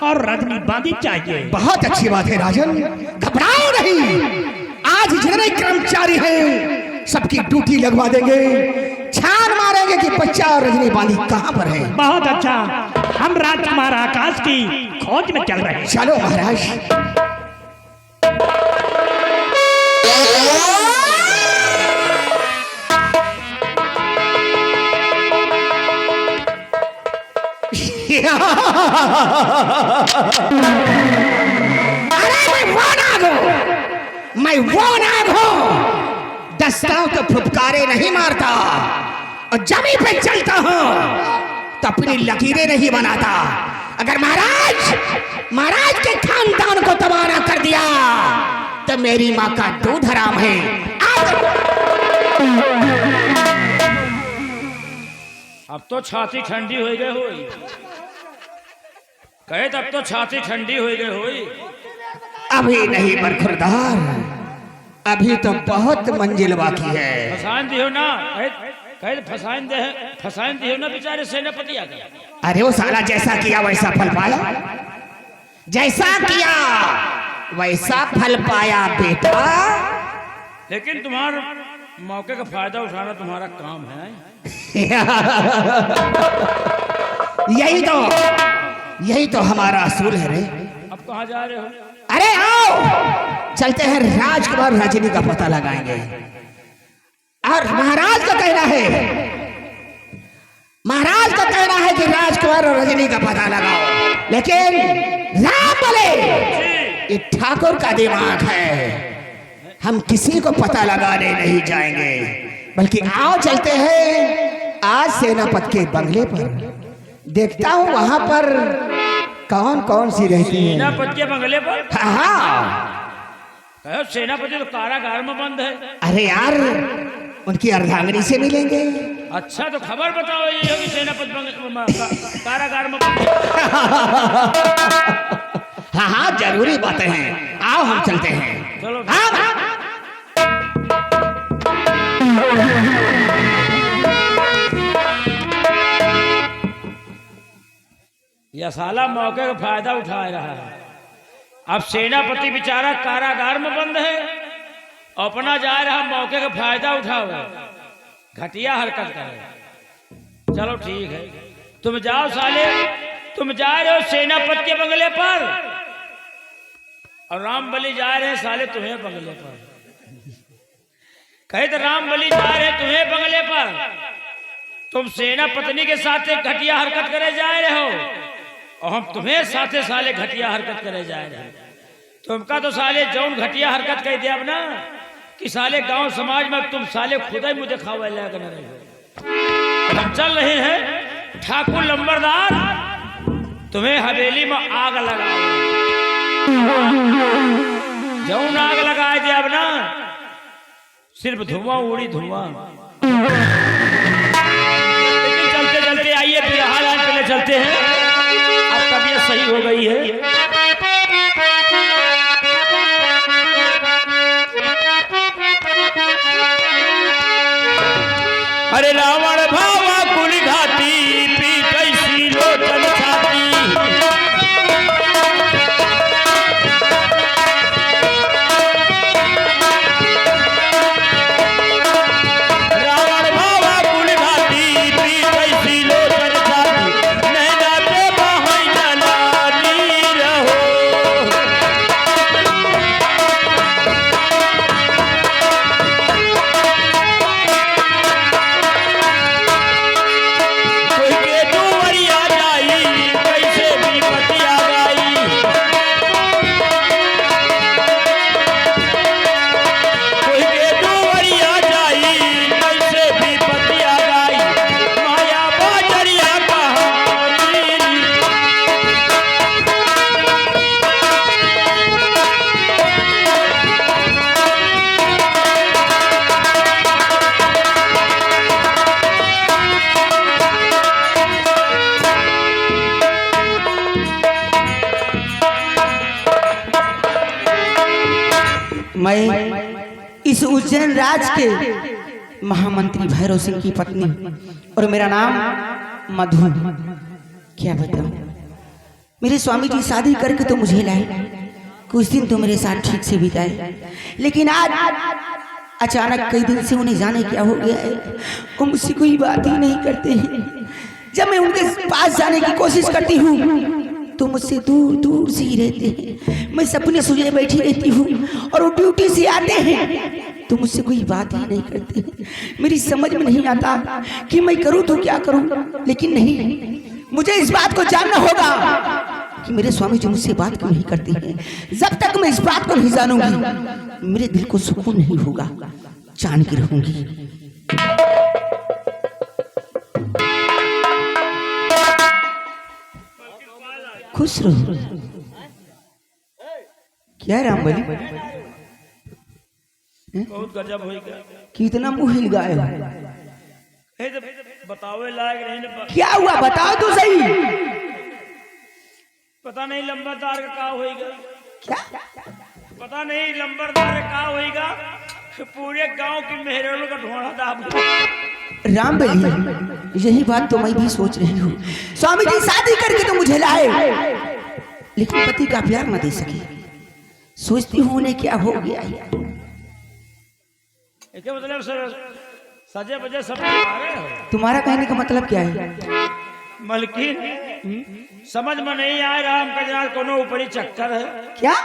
और रजनी गांधी चाहिए। बहुत अच्छी बात है राजन, घबराओ नहीं। आज जितने कर्मचारी हैं सबकी ड्यूटी लगवा देंगे, छान मारेंगे कि बच्चा और रजनी बांधी कहाँ पर है। बहुत अच्छा, हम राजकुमार आकाश की खोज में चल रहे हैं। चलो महाराज। अरे मैं वो नाग हूँ, दस्ताओं को फुफकारे नहीं मारता और जमीन पे चलता हूँ तो अपनी लकीरें नहीं बनाता। अगर महाराज के खानदान को तबाह ना कर दिया तो मेरी माँ का दूध हराम है। अब तो छाती ठंडी हो गई होई, कहे तब तो छाती ठंडी हो गई होई। अभी नहीं बरखुरदार, अभी तो बहुत मंजिल बाकी है। फसाइन दियो ना, कहे फसाइन दियो ना बेचारे सेनापति आ गया। अरे वो साला जैसा किया वैसा फल पाया, जैसा किया वैसा फल पाया बेटा। लेकिन तुम्हारे मौके का फायदा उठाना तुम्हारा काम है। यही तो हमारा असूल है रे। अब कहाँ जा रहे हो? अरे आओ चलते हैं, राजकुमार रजनी का पता लगाएंगे। और महाराज का कहना है कि राजकुमार और रजनी का पता लगाओ, लेकिन राम बोले ये ठाकुर का दिमाग है, हम किसी को पता लगाने नहीं जाएंगे, बल्कि आओ चलते हैं आज सेनापति के बंगले पर। देखता हूँ वहां पर कौन कौन सी रहती है। सेनापति के बंगले पर? हाँ, कहो सेनापति तो कारागार में बंद है। अरे यार उनकी अर्धांगिनी से मिलेंगे। अच्छा तो खबर बताओ ये होगी सेनापति कारागार में बंद है। हाँ जरूरी बातें हैं, आओ हम चलते हैं। चलो हाँ। यह साला मौके का फायदा उठा रहा है। अब सेनापति बेचारा कारागार में बंद है, अपना जा रहा मौके का फायदा उठाओ, घटिया हरकत करे। चलो ठीक है, तुम जाओ साले, तुम जा रहे हो सेनापति के बंगले पर और रामबली जा रहे हैं साले तुम्हें बंगले पर। कहे तो रामबली जा रहे हैं तुम्हें बंगले पर, तुम सेना पत्नी के साथ एक घटिया हरकत करे जा रहे हो और हम तुम्हें साथे साले घटिया हरकत करे जा रहे हैं। तुमका तो साले जौन घटिया हरकत कह दिया अब ना कि साले गांव समाज में तुम साले खुद ही मुझे खावा लगा न रहे हो। हम चल रहे हैं ठाकुर लंबरदार तुम्हें हवेली में आग लगा जौन आग लगाए थे अब ना सिर्फ धुआं उड़ी धुआं। लेकिन चलते चलते आइए बिरहा लाइन पहले चलते हैं। अब तबीयत सही हो गई है। अरे रावण भावा कुल घाती पीटैसी लोचन छाती। रावण भावा कुल घाती पीटैसी लोचन छाती। नैना ते बाहै जलानी रहो। कोई के दुवरिया जाई कैसे विपतिया गाई। कोई के दुवरिया जाई कैसे विपतिया गाई। माया बाजरिया कहानी। मैं इस उज्जैन राज के महामंत्री भैरव सिंह की पत्नी और मेरा नाम मधु। क्या बताऊं, मेरे स्वामी जी शादी करके तो मुझे लाए, कुछ दिन तो मेरे साथ ठीक से बिताए, लेकिन आज अचानक कई दिन से उन्हें जाने क्या हो गया है। वो मुझसे कोई बात ही नहीं करते हैं। जब मैं उनके पास जाने की कोशिश करती हूँ तो मुझसे दूर दूर से ही रहते हैं। मैं सपने सुझे बैठी रहती हूँ और वो ड्यूटी से आते हैं तो मुझसे कोई बात ही नहीं करते। मेरी समझ में नहीं आता कि मैं करूँ तो क्या करूँ, लेकिन नहीं, मुझे इस बात को जानना होगा कि मेरे स्वामी जी मुझसे बात क्यों नहीं करते हैं। जब तक मैं इस बात को नहीं जानूंगी मेरे दिल को सुकून नहीं होगा। जान के रहूंगी। खुश रहो। क्या है राम बली, बहुत गजब हो गया। कितना मुंह हिल गए हो। बतावे लायक नहीं ना। क्या हुआ बताओ तो सही। पता नहीं लंबरदार का का होएगा। क्या पता नहीं लंबरदार का होएगा। पूरे गांव की मेहरानों का ढोंढा दाब। राम बली, यही बात तो मैं भी सोच रही हूँ। स्वामी जी शादी करके तो मुझे लाए, लेकिन पति का प्यार न दे सके। सोचती हूँ उन्हें क्या हो गया है। क्या मतलब सर, सजे बजे सब तुम्हारे हो। तुम्हारा कहने का मतलब क्या है? मलकिन समझ में नहीं आए राम का जनाल कोनो ऊपरी चक्कर है। क्या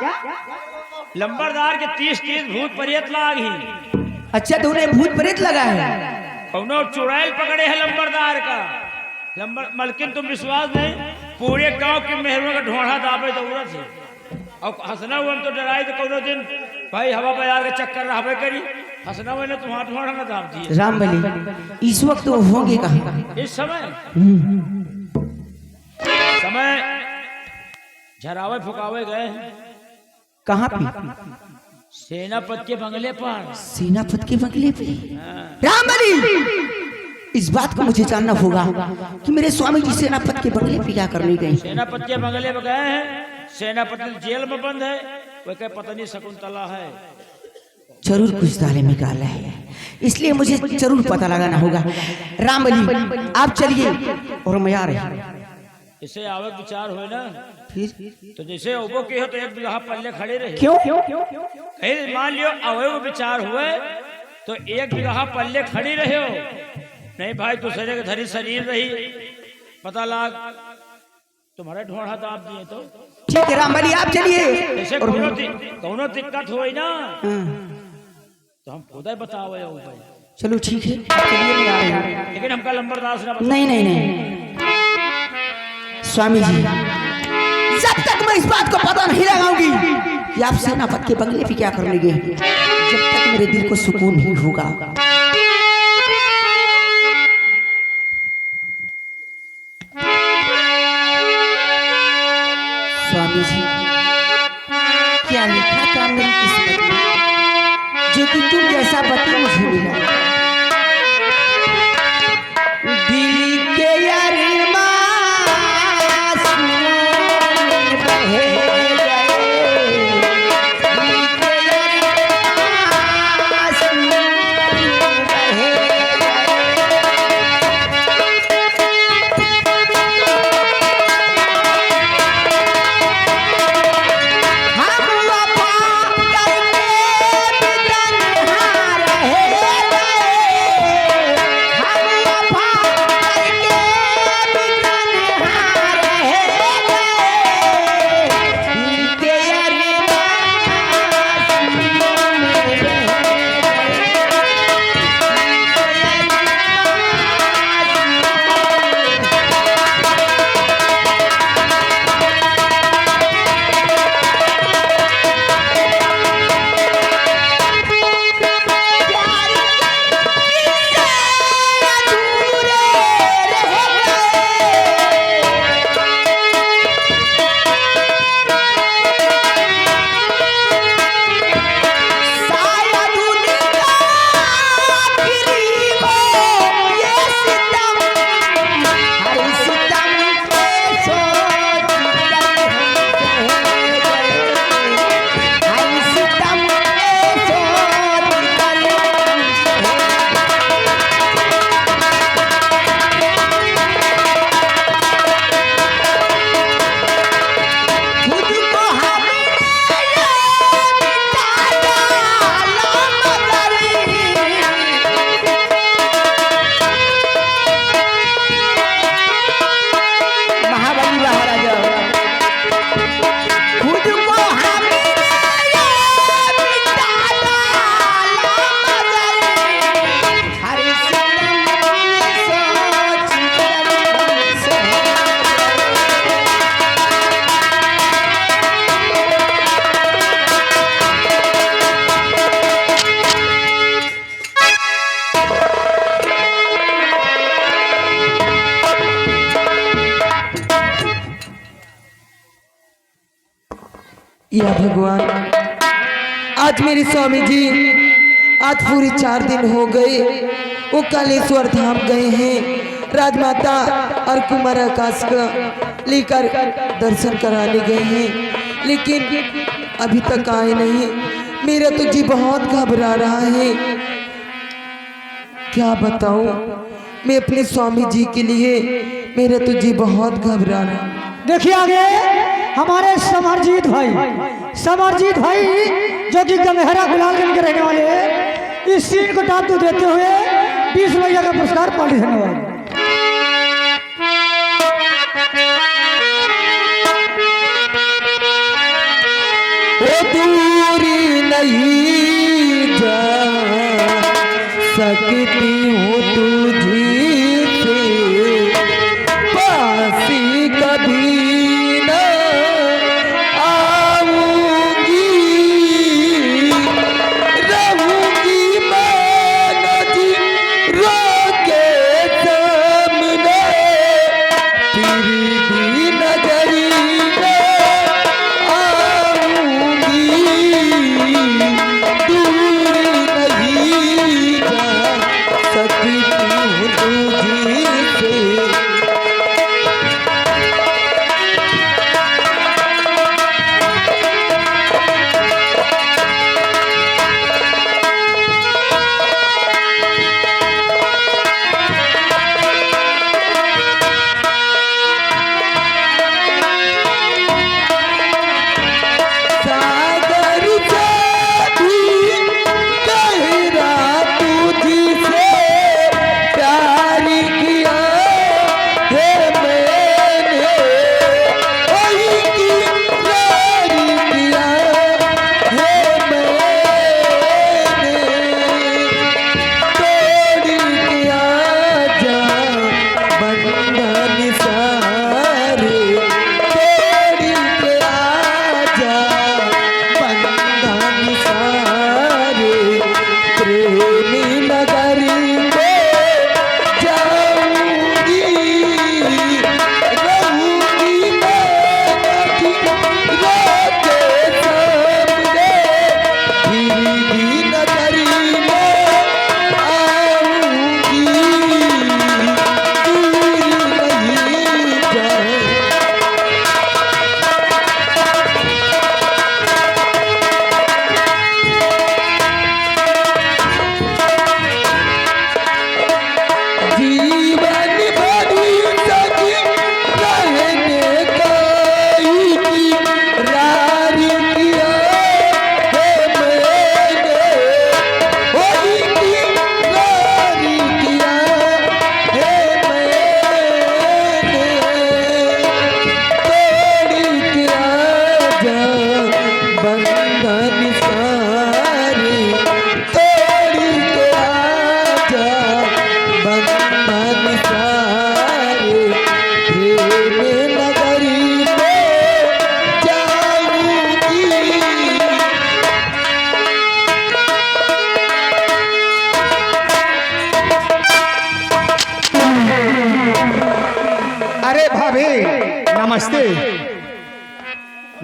लंबरदार के 30 भूत प्रेत लाग ही। अच्छा, तो उन्हें भूत प्रेत लगा है। कौनो चुड़ैल पकड़े है लंबरदार का। मलकिन तुम विश्वास नहीं, पूरे गांव के मेहरों का ढोंढा दाबे दौड़त है। और हंसना हुआ तो डराई तो कौनो दिन भाई हवा बाजार का चक्कर रहबे करी। हंसना हुआ तो वहां ढोंढा ना दाब दिए। राम बली, इस वक्त वो होंगे कहाँ? इस समय झरावे फुकावे गए हैं। कहाँ पे? सेनापति के बंगले पर। सेनापति के बंगले पे? राम बली, इस बात को मुझे जानना होगा कि मेरे स्वामी जी सेनापति के बंगले पे क्या करने गए। सेनापति के बंगले में गए हैं। सेनापति जेल में बंद है। कोई कहे पत्नी शकुंतला है। जरूर कुछ ताले निकाला है, इसलिए मुझे जरूर पता लगाना होगा। राम बली, आप चलिए और मैं आ रही हूँ। इसे आवक विचार हुए ना, फिर तो जैसे ओबो के हो तो एक बिगहा पल्ले खड़े रहे। क्यों? कहीं मान लियो अवयव विचार हुए तो एक बिगहा पल्ले खड़ी रहे हो। नहीं भाई दूसरे के धरी शरीर रही, पता लाग तुम्हारे ढोंढा दाब दिए तो ठीक है। राम बली, आप चलिए। जैसे कोनो दिक्कत हो ना तो हम खुद ही बताओ। चलो ठीक है, चलिए मैं आ रही हूँ। लेकिन हमका लंबरदास नहीं नहीं नहीं स्वामी जी, जब तक मैं इस बात को पता नहीं लगाऊंगी कि आप सेनापति के बंगले पे क्या करने गए, जब तक मेरे दिल को सुकून नहीं होगा। स्वामी जी, क्या लिखा था मेरी किस्मत में जो कि तुम जैसा पति मुझे मिला। दिल के अरमास में बहे गए, दिल के अरमास में बहे या भगवान, आज मेरे स्वामी जी आज पूरे 4 दिन हो गए वो कालेश्वर धाम गए हैं। राजमाता और कुमार आकाश का लेकर दर्शन कराने गए हैं, लेकिन अभी तक आए नहीं। मेरा तो जी बहुत घबरा रहा है, क्या बताऊं मैं अपने स्वामी जी के लिए, मेरा तो जी बहुत घबरा रहा है। देखिए आगे हमारे समरजीत भाई जो कि गंगहरा गुलालगंज के रहने वाले हैं, इस सीन को टाप तो देते हुए 20 रुपया का पुरस्कार पार्टी धन्यवाद। दूरी नहीं जा सकती हूँ तुझी से, पासी कभी न आऊंगी, रहूंगी मैं नदी रोके सामने, तेरी भी नजरी दूर नहीं जा सकती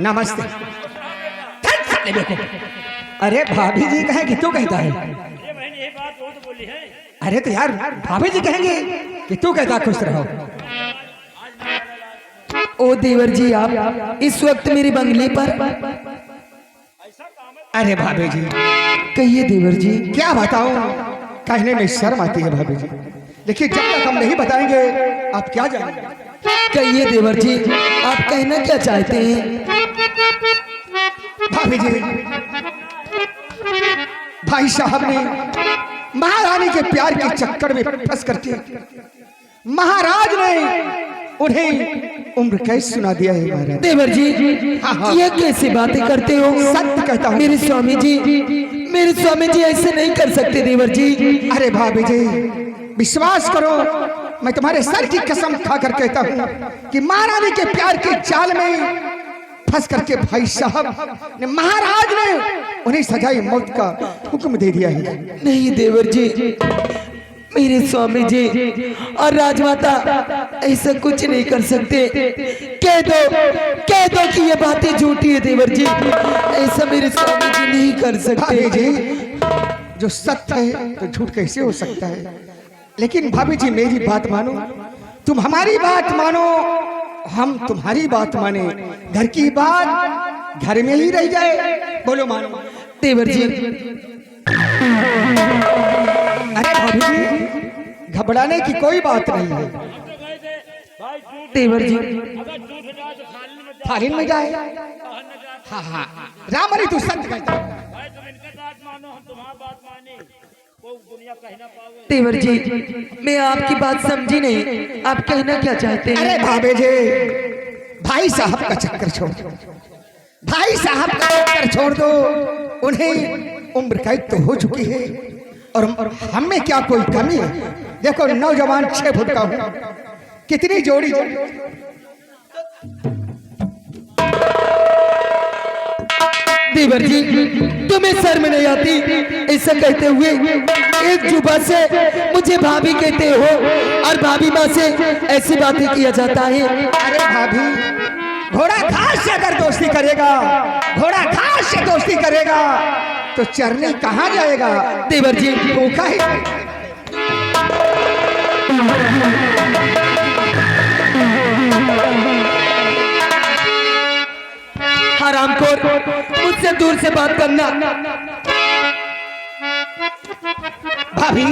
नमस्ते। अरे भाभी जी कहें कि तू कहता है? यही बात वो तो बोली है। अरे तो यार भाभी जी कहेंगे कि तू कहता खुश रहो। ओ देवर जी, आप इस वक्त मेरे बंगले पर? अरे भाभी जी कहिए देवर जी। क्या बताऊं, कहने में शर्म आती है भाभी जी, लेकिन जब तक हम नहीं बताएंगे आप क्या जानेंगे। कहिए देवर जी, आप कहना क्या चाहते हैं? भाभी जी, भाई साहब ने महारानी के प्यार के चक्कर में फंस करके महाराज ने उन्हें उम्र कैद सुना दिया है। महाराज देवर जी, हाँ। ये कैसी बातें करते हो? सत्य कहता हूँ मेरे स्वामी जी ऐसे नहीं कर सकते देवर जी। अरे भाभी जी विश्वास करो, मैं तुम्हारे सर की कसम खाकर कहता हूँ कि महारानी के प्यार के जाल में फंस करके भाई साहब ने महाराज ने उन्हें सजाई मौत का हुक्म दे दिया है। नहीं देवर जी, मेरे स्वामी जी और राजमाता ऐसा कुछ नहीं कर सकते। कह दो कि ये बातें झूठी है देवर जी, ऐसा मेरे स्वामी जी नहीं कर सकते। भाभी जी जो सत्य है तो झूठ कैसे हो सकता है? लेकिन भाभी जी मेरी बात मानो, तुम हमारी बात मानो, हम तुम्हारी बात माने, घर की बात घर में ही रह जाए। बोलो मानो। देवर जी, अरे भाभी जी घबराने की कोई बात नहीं है। देवर जी थाली में जाए। हाँ हाँ रामरी तू सत्य कहता है। देवर जी, मैं आपकी बात समझी नहीं, आप कहना क्या चाहते हैं? अरे भाभी जी भाई साहब का चक्कर छोड़ दो, भाई साहब का चक्कर छोड़ दो। उन्हें उम्र कैद तो हो चुकी है और हम में क्या कोई कमी है? देखो नौजवान 6 फुट का हूं, कितनी जोड़ी देवर जी, तुम्हें शर्म नहीं आती ऐसा कहते हुए? एक जुबा से मुझे भाभी कहते हो और भाभी माँ से ऐसी बातें किया जाता है। अरे भाभी घोड़ा घास से अगर दोस्ती करेगा, घोड़ा घास से दोस्ती करेगा तो चरने कहाँ जाएगा? देवर जी भूखा ही हरामखोर, मुझसे दूर से बात करना। भाभी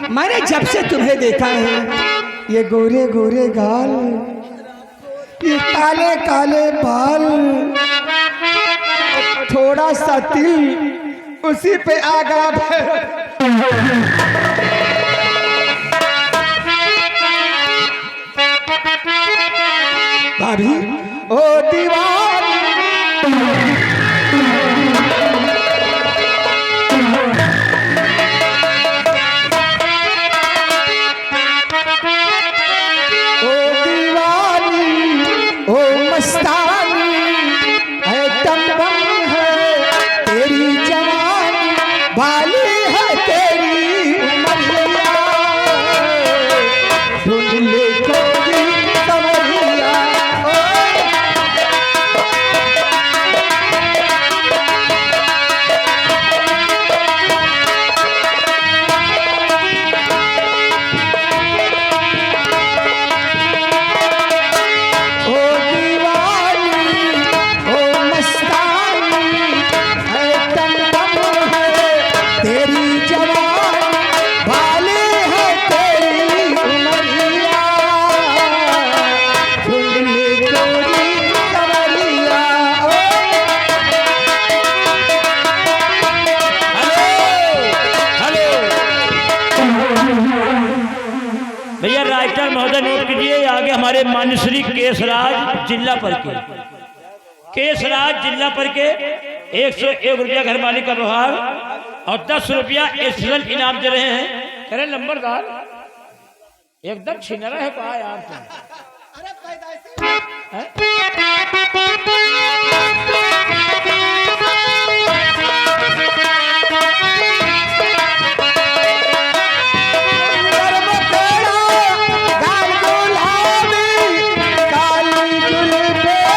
मैंने जब से तुम्हें देखा है, ये गोरे गोरे गाल, ये काले काले बाल, थोड़ा सा तिल, उसी पे आगा भाभी ओ दीवानी ओ दीवानी ओ मस्तानी है, तमगम है तेरी जवानी, भाली है तेरी उमरिया, ढूंढ ले कोई कमरिया। ओ दीवानी ओ मस्तानी है, तमगम है तेरी जवानी, भाली है तेरी उमरिया, ढूंढ ले कोई कमरिया। भैया राइटर महोदय नोट कीजिए, आगे हमारे मान्य श्री केसराज जिला पर के, केसराज जिला पर के 101 रुपया घर मालिक का व्यवहार और 10 रुपया स्पेशल इनाम दे रहे हैं। कह रहे नंबरदार एकदम छिनरा है कहा यार गाल गुलाबी काली जुल्फे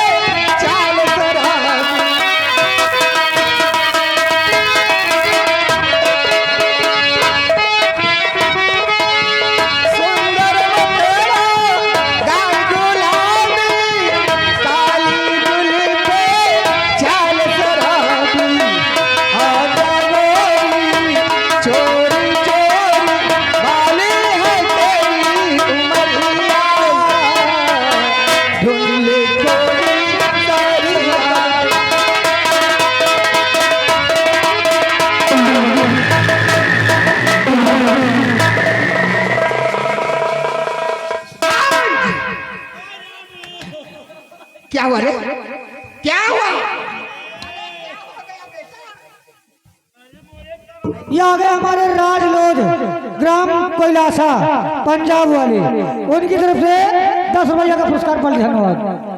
क्या हुआ रे? क्या हुआ? ये आ गए हमारे राजलोध ग्राम कोयलासा पंजाब वाले, उनकी तरफ से 10 रुपया का पुरस्कार। धन्यवाद।